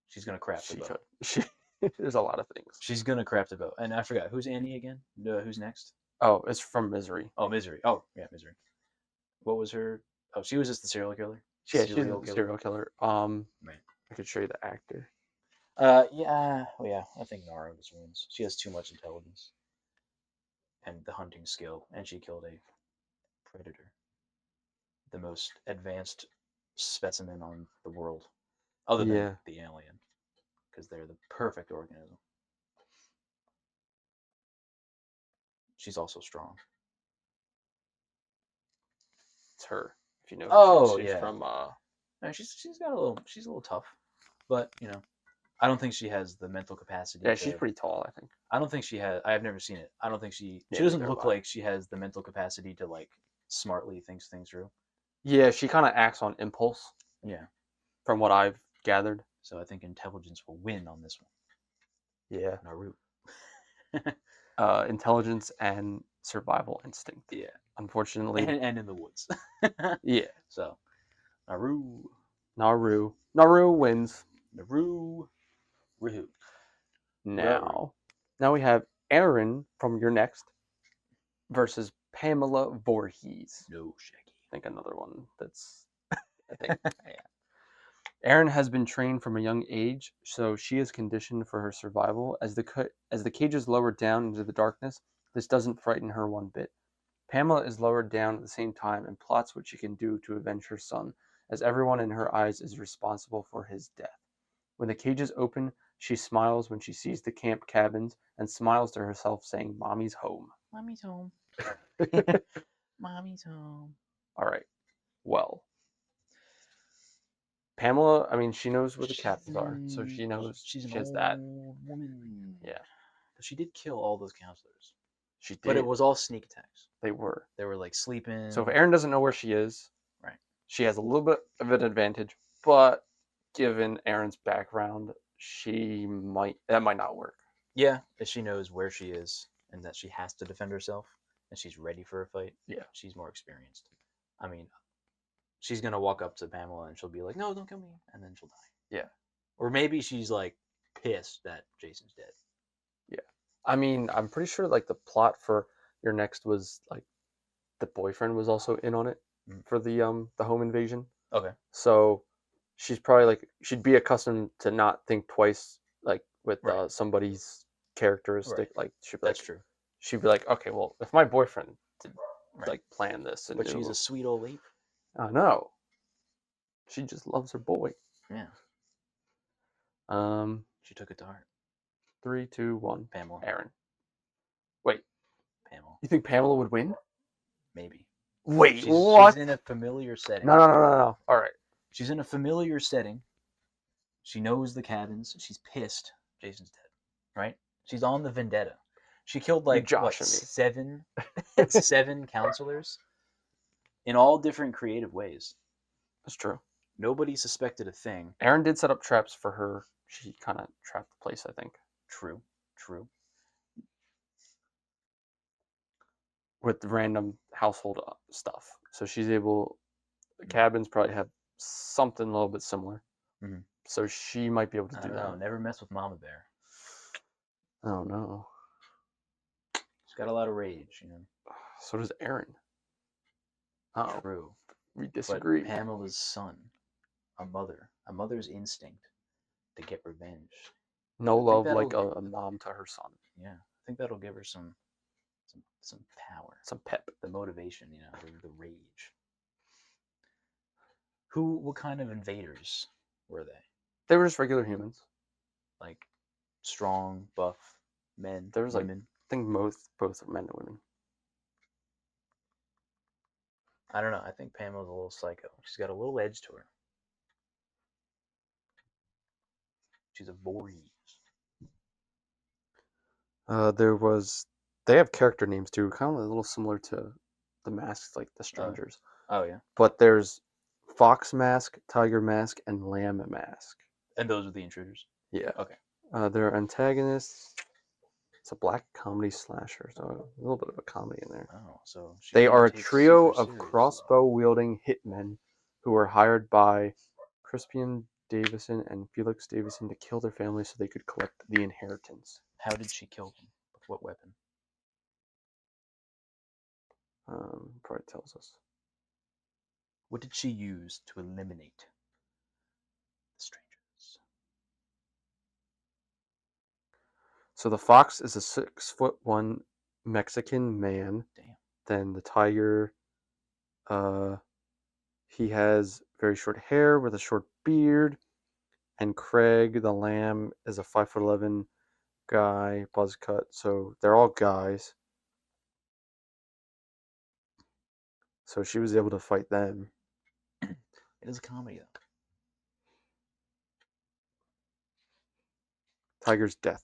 She's gonna craft a bow. There's a lot of things. She's gonna craft a bow. And I forgot who's Annie again. Who's next? Oh, it's from Misery. Oh, Misery. Oh, yeah, Misery. What was her? Oh, she was just the serial killer. Yeah, she's a serial killer. Right. I could show you the actor. Yeah. Oh, yeah. I think Nara just wins. She has too much intelligence and the hunting skill, and she killed a predator, the most advanced specimen on the world, other than the alien, because they're the perfect organism. She's also strong. It's her. If you know. Oh, she's from. No, she's got a little. She's a little tough, but I don't think she has the mental capacity. Yeah, she's pretty tall, I think. I don't think she has. I have never seen it. I don't think she doesn't look like she has the mental capacity to like smartly think things through. Yeah, she kind of acts on impulse. Yeah, from what I've gathered. So I think intelligence will win on this one. Yeah, Naru. Intelligence and survival instinct. Yeah, unfortunately, and in the woods. Yeah. So Naru wins. Naru. Now we have Aaron from Your Next versus Pamela Vorhees. No, Shaggy. I think another one that's. I think. Yeah. Aaron has been trained from a young age, so she is conditioned for her survival. As the cage is lowered down into the darkness, this doesn't frighten her one bit. Pamela is lowered down at the same time and plots what she can do to avenge her son, as everyone in her eyes is responsible for his death. When the cage is open, she smiles when she sees the camp cabins and smiles to herself, saying, "Mommy's home." Mommy's home. Mommy's home. All right. Well. Pamela, I mean, she knows where the cabins are, so she knows She's an she has old that. woman. Yeah, But she did kill all those counselors. she did. But it was all sneak attacks. They were. They were like sleeping. So if Aaron doesn't know where she is, right, she has a little bit of an advantage. But given Aaron's background, that might not work. yeah, if she knows where she is and that she has to defend herself and she's ready for a fight, Yeah, she's more experienced. I mean, she's gonna walk up to Pamela and she'll be like, "No, don't kill me," and then she'll die. Yeah. Or maybe she's like pissed that Jason's dead. Yeah. I mean, I'm pretty sure like the plot for your next was like the boyfriend was also in on it for the home invasion. Okay. So she's probably like she'd be accustomed to not think twice like with Right. somebody's characteristic. Right. Like she'd be That's like, true. she'd be like, okay, well, if my boyfriend did Right. like plan this and But she's a sweet old ape. I know. She just loves her boy. Yeah. She took it to heart. 3, 2, 1. Pamela. Aaron. Wait. Pamela. You think Pamela would win? Maybe. Wait, what? She's in a familiar setting. No. All right. She's in a familiar setting. She knows the cabins. She's pissed. Jason's dead. Right? She's on the vendetta. She killed like what, seven counselors in all different creative ways. That's true. Nobody suspected a thing. Aaron did set up traps for her. She kind of trapped the place, I think. True. With random household stuff. So she's able. The cabins probably have something a little bit similar. Mm-hmm. So she might be able to do that. No, never mess with Mama Bear. Oh no. She's got a lot of rage, you know. So does Aaron. True. We disagree. But Pamela's son, a mother's instinct to get revenge. No love like a mom to her son. Yeah, I think that'll give her some power, some pep, the motivation, you know, the rage. What kind of invaders were they? They were just regular humans, like strong, buff men. There was women. I think both men and women. I don't know. I think Pamela's a little psycho. She's got a little edge to her. She's a Vorhees. They have character names too, kind of a little similar to the masks, like the strangers. Oh yeah. But there's Fox Mask, Tiger Mask, and Lamb Mask. And those are the intruders? Yeah. Okay. Their antagonists. It's a black comedy slasher, so a little bit of a comedy in there. Oh, so they are a trio of crossbow-wielding hitmen who were hired by Crispian Davison and Felix Davison to kill their family so they could collect the inheritance. How did she kill them? With what weapon? Probably tells us. What did she use to eliminate the strangers? So the fox is a 6'1" Mexican man. Damn. Then the tiger, he has very short hair with a short beard. And Craig, the lamb, is a 5'11" guy, buzz cut. So they're all guys. So she was able to fight them. It is a comedy, though. Tiger's death.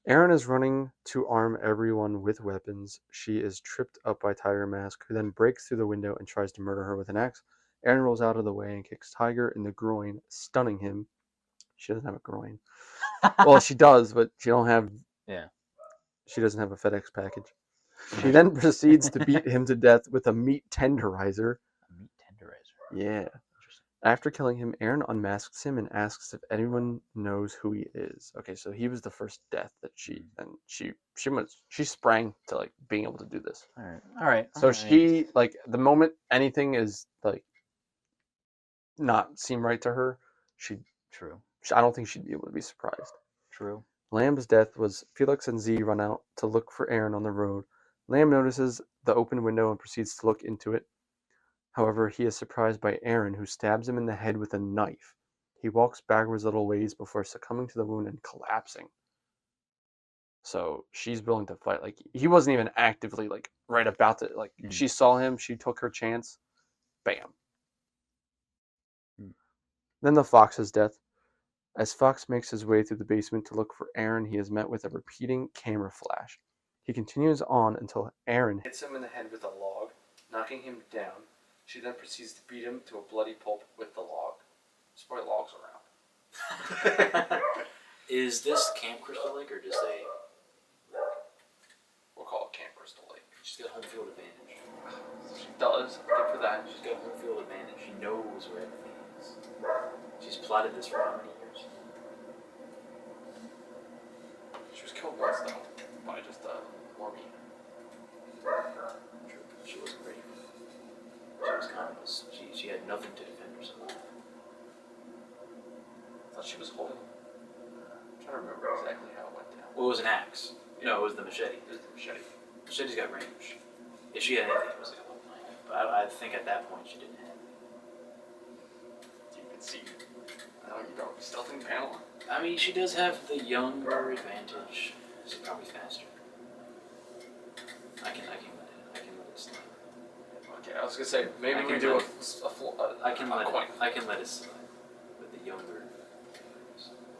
Aaron is running to arm everyone with weapons. She is tripped up by Tiger Mask, who then breaks through the window and tries to murder her with an axe. Aaron rolls out of the way and kicks Tiger in the groin, stunning him. She doesn't have a groin. Well, she does, but she don't have. Yeah. She doesn't have a FedEx package. She then proceeds to beat him to death with a meat tenderizer. A meat tenderizer. Yeah. After killing him, Aaron unmasks him and asks if anyone knows who he is. Okay, so he was the first death that she sprang to like being able to do this. All right. So she like the moment anything is like not seem right to her, I don't think she'd be able to be surprised. True. Lamb's death was Felix and Z run out to look for Aaron on the road. Lamb notices the open window and proceeds to look into it. However, he is surprised by Aaron, who stabs him in the head with a knife. He walks backwards a little ways before succumbing to the wound and collapsing. So she's willing to fight. Like he wasn't even actively like right about to like. She saw him. She took her chance. Bam. Then the Fox's death. As Fox makes his way through the basement to look for Aaron, he is met with a repeating camera flash. He continues on until Aaron hits him in the head with a log, knocking him down. She then proceeds to beat him to a bloody pulp with the log. There's probably logs around. Is this Camp Crystal Lake or just a... We'll call it Camp Crystal Lake. She's got home field advantage. She does. Good for that. She's got home field advantage. She knows where everything is. She's plotted this for how many years? She was killed once, though, by just Morgan. True. She wasn't ready. She was kind of... She had nothing to defend herself. I thought she was holding. I'm trying to remember exactly how it went down. Well, it was an axe. No, it was the machete. It was the machete. Machete's got range. If she had anything, it was like a little knife. But I think at that point she didn't have it. You can see. No, you don't. You still think Pamela? I mean, she does have the younger advantage. She's probably faster. I can let it slide. Okay, I was gonna say maybe we do I can let coin. I can let it slide with the younger.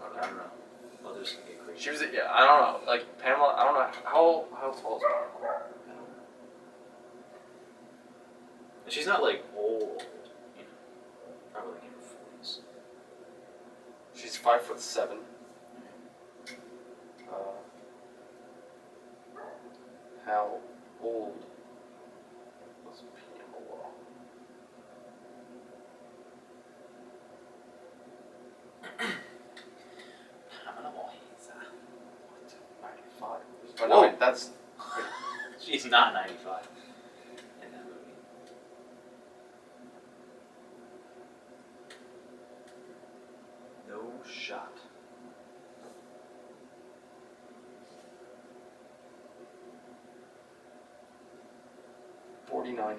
I don't know. Others can get crazy. She was, yeah, I don't know. Like Pamela, I don't know how tall is Pamela. I don't know. And she's not like old, you know. Probably like in her 40s. She's 5'7". How old was Pamela? Pamela Vorhees. 95. But no, wait, that's. She's not 95 in that movie. No shot.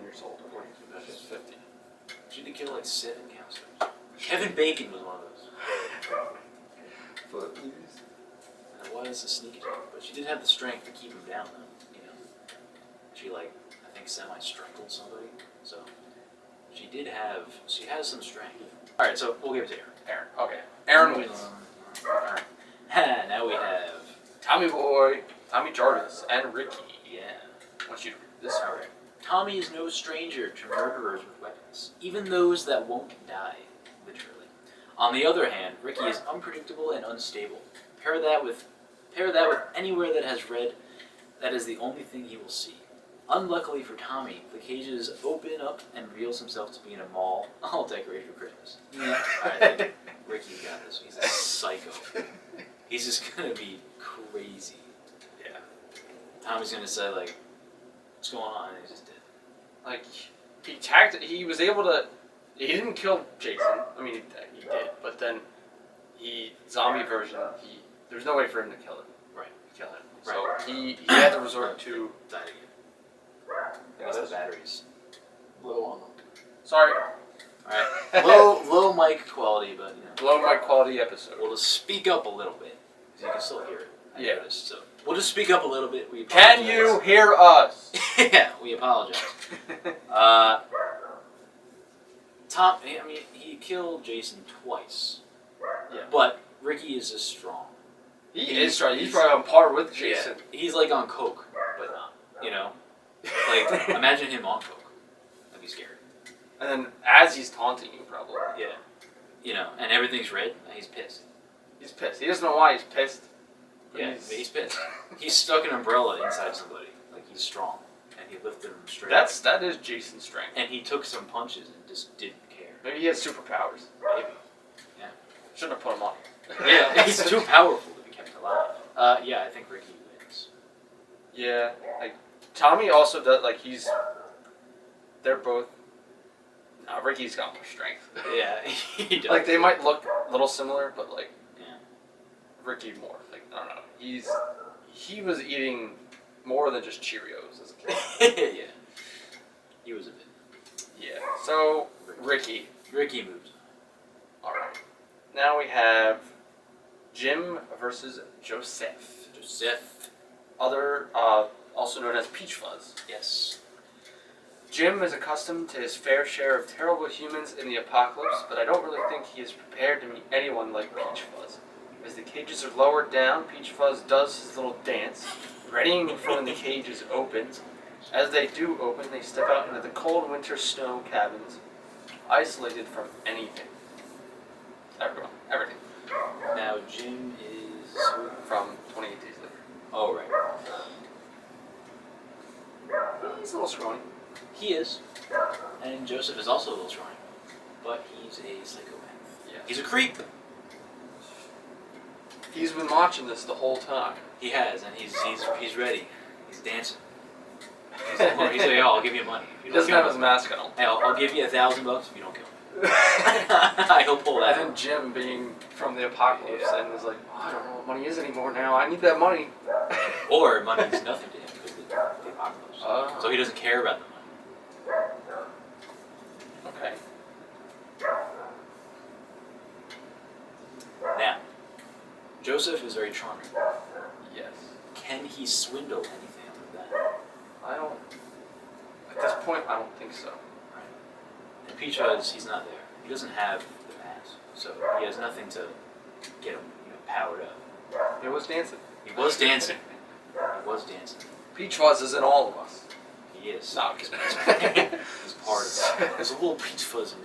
Years old. 42. That's just 50. She did kill like 7 counselors. Kevin Bacon was one of those. Footloose. And it was a sneak attack, but she did have the strength to keep him down, though. You know, she like I think semi-strangled somebody, so she has some strength. All right, so we'll give it to Aaron. Aaron. Okay. Aaron wins. Now we have Tommy Boy, Tommy Jarvis, and Ricky. yeah. I want you to read this. All right. Tommy is no stranger to murderers with weapons, even those that won't die, literally. On the other hand, Ricky is unpredictable and unstable. Pair that with anywhere that has red, that is the only thing he will see. Unluckily for Tommy, the cages open up and reveals himself to be in a mall, all decorated for Christmas. Alright, Ricky got this. He's a psycho. He's just gonna be crazy. Yeah. Tommy's gonna say, like, what's going on? And he just did. Like, he was able to, he didn't kill Jason. I mean, he did, but then zombie version, there's no way for him to kill him. Right. Kill him. Right. So he had to resort to... Died again. I guess the batteries. Low on them. Sorry. Alright. Low mic quality, but, you know. Low mic quality episode. We'll just speak up a little bit, because you can still hear it. I Yeah. noticed, so we'll just speak up a little bit. We Can you hear us? Yeah, we apologize. He killed Jason twice. Yeah. But Ricky is just strong. He is strong. He's probably on par with Jason. Yeah, he's like on coke, but not. You know? Like, imagine him on coke. That'd be scary. And then as he's taunting you, probably. Yeah. You know, and everything's red, and he's pissed. He's pissed. He doesn't know why he's pissed. Yeah, he's pissed. He stuck an umbrella inside somebody. Like, he's strong. And he lifted him straight. That is Jason's strength. And he took some punches and just didn't care. Maybe he has superpowers. Maybe. Yeah. Shouldn't have put him on. Yeah, he's too powerful to be kept alive. Yeah, I think Ricky wins. Yeah, like Tommy also does. Like they're both. No, Ricky's got more strength. Yeah, he does. Like they might look a little similar, but like, yeah, Ricky more. Like I don't know. He was eating more than just Cheerios as a kid. Yeah, he was a bit. Yeah. So Ricky moves. All right. Now we have Jim versus Joseph. Joseph. Also known as Peach Fuzz. Yes. Jim is accustomed to his fair share of terrible humans in the apocalypse, but I don't really think he is prepared to meet anyone like Peach Fuzz. As the cages are lowered down, Peach Fuzz does his little dance, readying for when the cages open. As they do open, they step out into the cold winter snow cabins, isolated from anything. Everything. Now, Jim is From 28 Days Later. Oh, right. He's a little scrawny. He is. And Joseph is also a little scrawny. But he's a psychopath. Yeah. He's a creep. He's been watching this the whole time. He has, and he's ready. He's dancing. He's like, oh, I'll give you money. If you He doesn't don't have his mask on. Hey, I'll give you $1,000 if you don't kill me. He'll pull that. And then Jim being from the apocalypse and is like, oh, I don't know what money is anymore now. I need that money. Or money is nothing to him because of the apocalypse. So he doesn't care about the money. Okay. Now, Joseph is very charming. Yes. Can he swindle anything out of that? I don't. At this point, I don't think so. Right. And Peach Fuzz, he's not there. He doesn't have the mask, so he has nothing to get him, powered up. He was dancing. He was dancing. He was dancing. Peach Fuzz is in all of us. He is. No, I'm kidding. He's part of it. There's a little Peach Fuzz in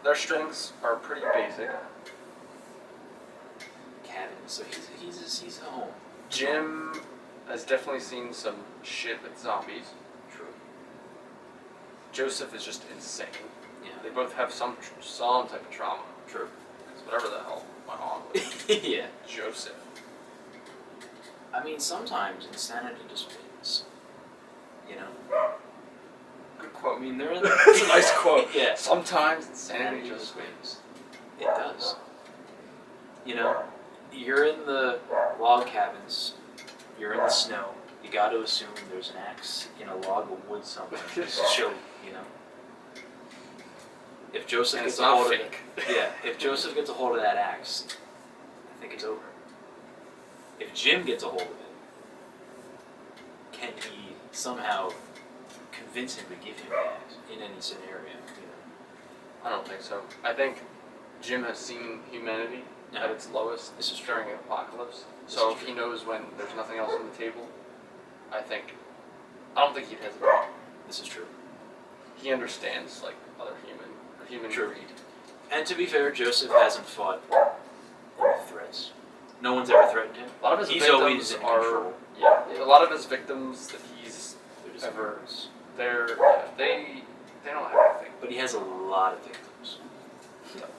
Their strengths are pretty basic. Cabin, so he's home. Jim has definitely seen some shit with zombies. True. Joseph is just insane. Yeah. They both have some type of trauma. True. Because whatever the hell went on with yeah. Joseph. I mean, sometimes insanity just wins. Good quote. I mean, they're in That's a nice quote. Yeah. Sometimes insanity just wins. It does. You're in the log cabins. You're in the snow. You got to assume there's an axe in a log of wood somewhere. Just chill, If Joseph gets a hold of it, if Joseph gets a hold of that axe, I think it's over. If Jim gets a hold of it, can he somehow convince him to give him the axe in any scenario? I don't think so. I think Jim has seen humanity at its lowest during an apocalypse. So if he knows when there's nothing else on the table, I don't think he'd hesitate. This is true. He understands other human True. greed. And to be fair, Joseph hasn't fought any threats. No one's ever threatened him. A lot of his He's victims always in control. a lot of his victims that he's They're just ever murderers. they don't have anything. But he has a lot of victims.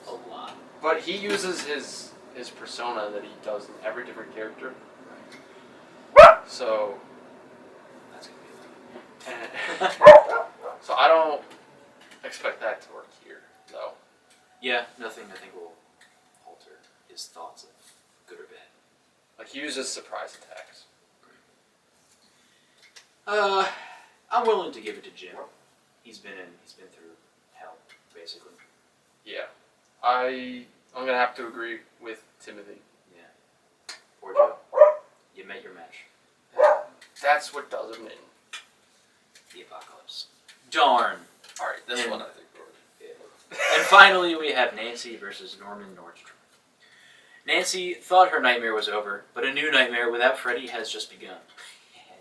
A lot. But he uses his persona that he does in every different character. Right. So That's gonna be so I don't expect that to work here, though. Yeah, nothing I think will alter his thoughts of good or bad. He uses surprise attacks. I'm willing to give it to Jim. He's been through hell, basically. Yeah. I'm gonna have to agree with Timothy. Yeah. Poor Joe. You met your match. That's what does him in. The apocalypse. Darn. Alright, this one I think worked. Yeah. And finally, we have Nancy versus Norman Nordstrom. Nancy thought her nightmare was over, but a new nightmare without Freddy has just begun.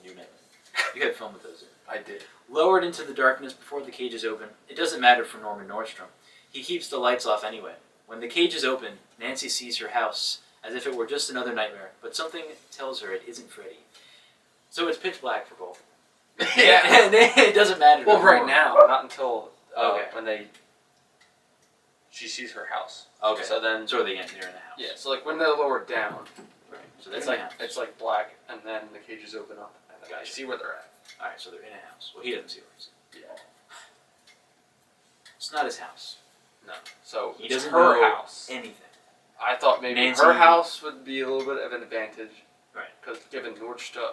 New nightmare. You had fun with those. I did. Lowered into the darkness before the cage is open, it doesn't matter for Norman Nordstrom. He keeps the lights off anyway. When the cage is open, Nancy sees her house as if it were just another nightmare, but something tells her it isn't Freddy. So it's pitch black for both. Yeah. And it doesn't matter. Well, no right more. now, not until when she sees her house. Okay. So then they're in the house. Yeah. So when they're lowered down, right. So that's it's like black, and then the cages open up, and then I see where they're at. All right. So they're in a house. Well, he doesn't see where he's at. Yeah. It's not his house. No. So He doesn't her know house. anything. I thought maybe Nancy, her house would be a little bit of an advantage. Right. Because given Nordstrom.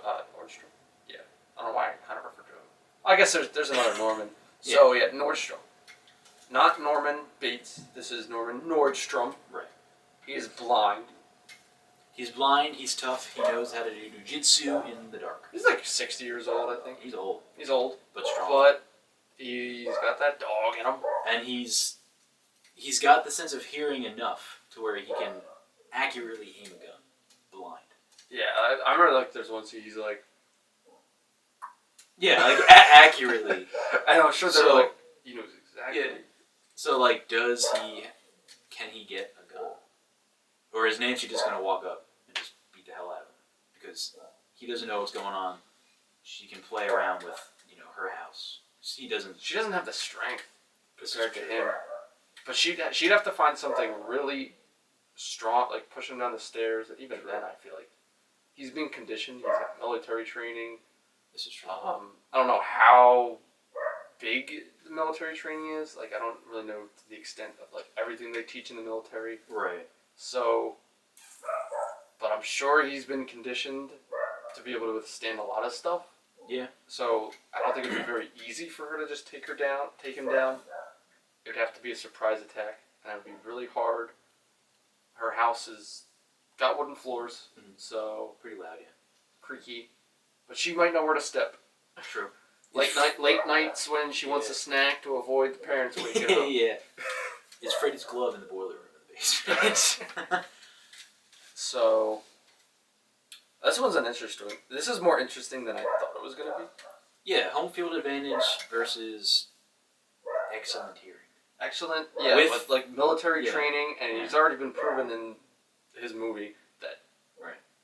Yeah. I don't know why I kind of refer to him. I guess there's another Norman. So yeah, Nordstrom. Not Norman Bates. This is Norman Nordstrom. Right. He is blind. He's blind, he's tough, he knows how to do jujitsu in the dark. He's like 60 years old, I think. He's old. He's old. But strong. But he's got that dog in him. And he's got the sense of hearing enough to where he can accurately aim a gun. Blind. Yeah, I remember like there's one scene he's like... Yeah, like accurately. And I'm sure they're like, he knows exactly. Yeah. So like, can he get a gun? Or is Nancy just going to walk up and just beat the hell out of him? Because he doesn't know what's going on. She can play around with, her house. She doesn't have the strength compared to him. But she'd have to find something really strong, like push him down the stairs. Even then, I feel like he's being conditioned. He's got military training. This is true. I don't know how big the military training is. Like, I don't really know to the extent of like everything they teach in the military. Right. So, but I'm sure he's been conditioned to be able to withstand a lot of stuff. Yeah. So I don't think it would be very easy for her to just take him down. It would have to be a surprise attack, and it would be really hard. Her house has got wooden floors, so pretty loud, yeah. Creaky, but she might know where to step. True. Late nights when she wants a snack to avoid the parents waking up. Yeah. It's Freddy's glove in the boiler room in the basement. So, this one's an interesting. This is more interesting than I thought it was going to be. Yeah, home field advantage versus excellent hearing. Excellent, yeah, with like military training, and he's already been proven in his movie that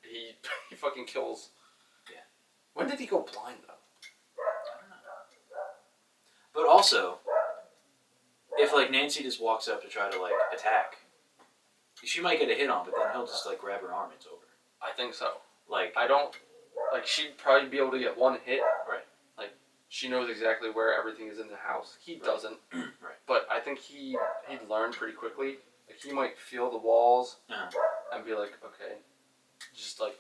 he fucking kills. Yeah. When did he go blind though? I don't know. But also, if like Nancy just walks up to try to like attack, she might get a hit on, but then he'll just like grab her arm and it's over. I think so. Like she'd probably be able to get one hit. Right. Like she knows exactly where everything is in the house. He doesn't. Right. But I think he'd learn pretty quickly. Like he might feel the walls and be like, okay, just like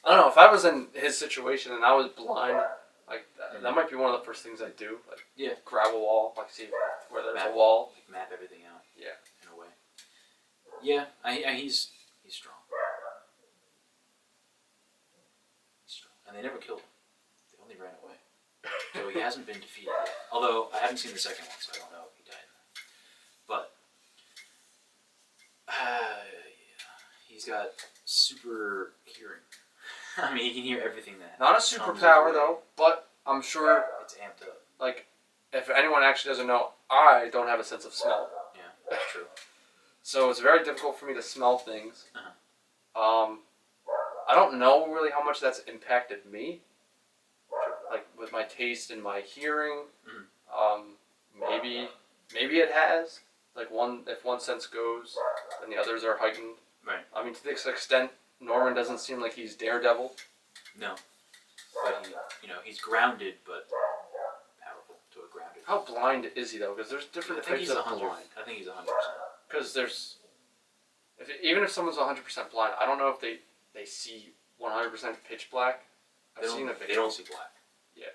I don't know. If I was in his situation and I was blind, like that might be one of the first things I'd do. Like grab a wall, like see where there's a wall, like map everything out. Yeah. In a way. Yeah, he's strong. He's strong, and they never killed him. They only ran away. So he hasn't been defeated yet. Although I haven't seen the second one, so I don't know if he died. But he's got super hearing. I mean, he can hear everything that. Not a superpower though, but I'm sure it's amped up. Like, if anyone actually doesn't know, I don't have a sense of smell. Yeah, that's true. So it's very difficult for me to smell things. I don't know really how much that's impacted me. Like with my taste and my hearing. Maybe it has. Like if one sense goes, then the others are heightened. Right. I mean, to this extent, Norman doesn't seem like he's Daredevil. No. But he's grounded, but powerful to a grounded. How blind is he though? Because there's different types of blind. I think he's 100%. Because even if someone's 100% blind, I don't know if they see 100% pitch black. I've seen a video. They don't see black. Yeah.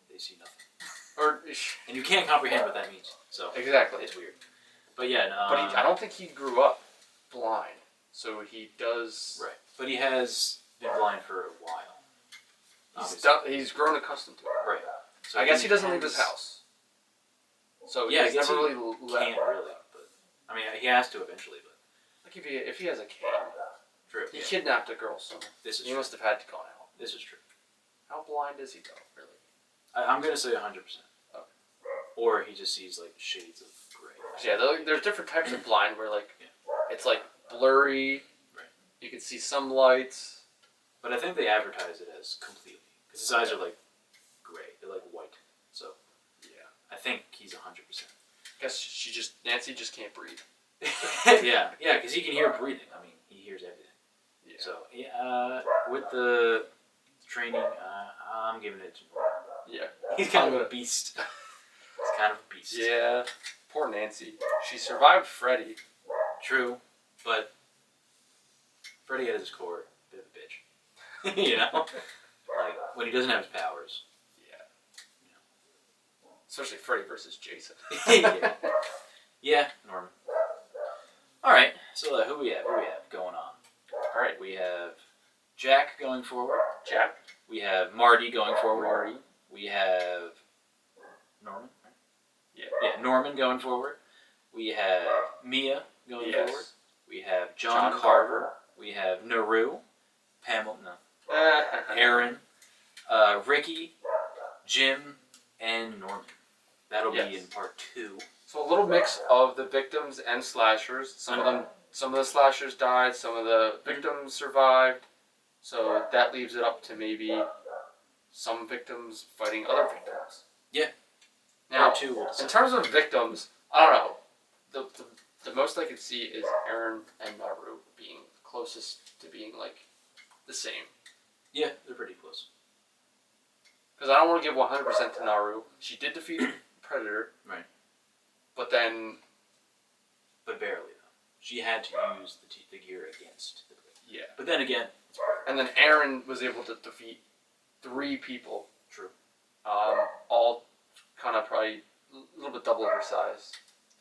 They see nothing. And you can't comprehend what that means. So exactly. It's weird. But yeah. But I don't think he grew up blind. So he does. Right. But he has been blind for a while. He's grown accustomed to it. Right. So I guess he doesn't leave his house. So he's never really left. Can't really. But I mean, he has to eventually. But like if he has a cane. True. He kidnapped a girl, so he must have had to go out. This is true. How blind is he though? Really? I'm gonna say 100%. Okay. Or he just sees like shades of gray. Yeah, there's different types of blind where like it's like blurry. Right. You can see some lights. But I think they advertise it as completely because his eyes are like gray. They're like white. So yeah, I think he's 100%. Guess Nancy just can't breathe. yeah, because he can hear breathing. I mean, he hears everything. Yeah. So with the training, I'm giving it to Norman. Yeah, he's kind of a beast. He's kind of a beast. Yeah, poor Nancy. She survived Freddy. True, but Freddy at his core, a bit of a bitch. Like when he doesn't have his powers. Yeah. Especially Freddy versus Jason. Yeah, Norman. All right, so who we have going on? All right. We have Jack going forward. Jack. We have Marty going forward. Marty. We have Norman. Yeah. Norman going forward. We have Mia going Yes. forward. We have John Carver. We have Naru. Pamela. No. Aaron. Ricky. Jim. And Norman. That'll be in part 2. So a little mix of the victims and slashers. Some of the slashers died. Some of the victims survived. So that leaves it up to maybe some victims fighting other victims. Yeah. Now, part 2 in terms of victims, I don't know. The most I could see is Aaron and Naru being closest to being like the same. Yeah, they're pretty close. Because I don't want to give 100% to Naru. She did defeat Predator. Right. But then... But barely, though. She had to use the gear against the Predator. Yeah. But then again... And then Aaron was able to defeat 3 people. True. All kind of probably a little bit double her size.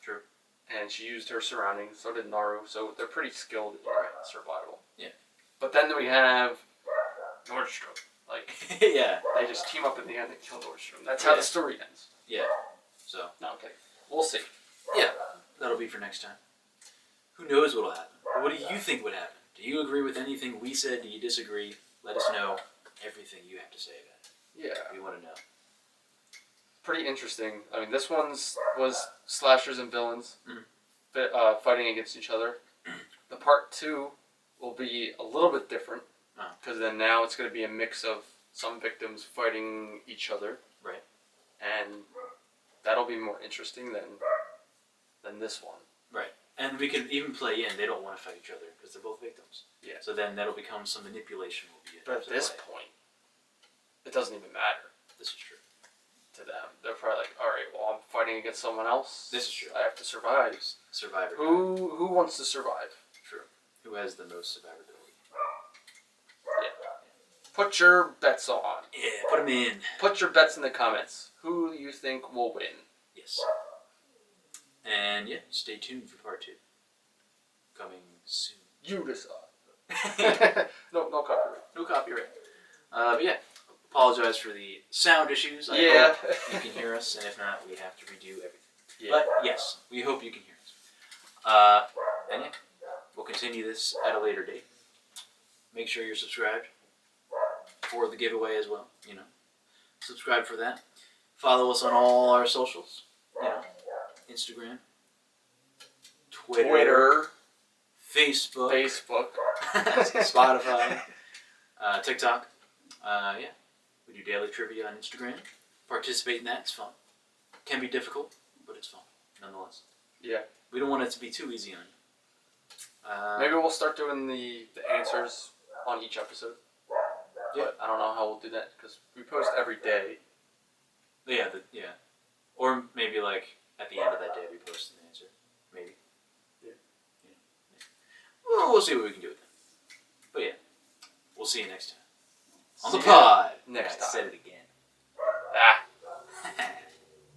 True. And she used her surroundings. So did Naru. So they're pretty skilled in survival. Yeah. But then we have Nordstrom. Like, yeah. they just team up in the end and kill Nordstrom. That's how the story ends. Yeah. So. No, okay. We'll see. Yeah. That'll be for next time. Who knows what'll happen? But what do you think would happen? Do you agree with anything we said? Do you disagree? Let us know everything you have to say about it. Yeah. We want to know. Pretty interesting. I mean, this one's was slashers and villains fighting against each other. The part 2 will be a little bit different because then now it's going to be a mix of some victims fighting each other. Right. And that'll be more interesting than this one. Right. And we can even play in, they don't want to fight each other because they're both victims. Yeah. So then that'll become some manipulation will be But at this point, it doesn't even matter. This is true. To them. They're probably like, alright, well, I'm fighting against someone else. This is true. I have to survive. Survivor. Who wants to survive? True. Who has the most survivability? Yeah. Put your bets on. Yeah, put them in. Put your bets in the comments. Who do you think will win? Yes. And yeah, stay tuned for part 2. Coming soon. You decide. No copyright. No copyright. But yeah, apologize for the sound issues. I hope you can hear us, and if not, we have to redo everything. Yeah. But yes, we hope you can hear us. And yeah, we'll continue this at a later date. Make sure you're subscribed for the giveaway as well. You know, subscribe for that. Follow us on all our socials. You know, Instagram, Twitter, Facebook, Spotify, TikTok. Yeah, we do daily trivia on Instagram. Participate in that; it's fun. Can be difficult, but it's fun nonetheless. Yeah. We don't want it to be too easy on you. Maybe we'll start doing the answers on each episode. Yeah. But I don't know how we'll do that because we post every day. Yeah, or maybe like at the end of that day we post an answer. Maybe. Yeah. Well, we'll see what we can do with that. But yeah, we'll see you next time on the pod. Next time. I said it again.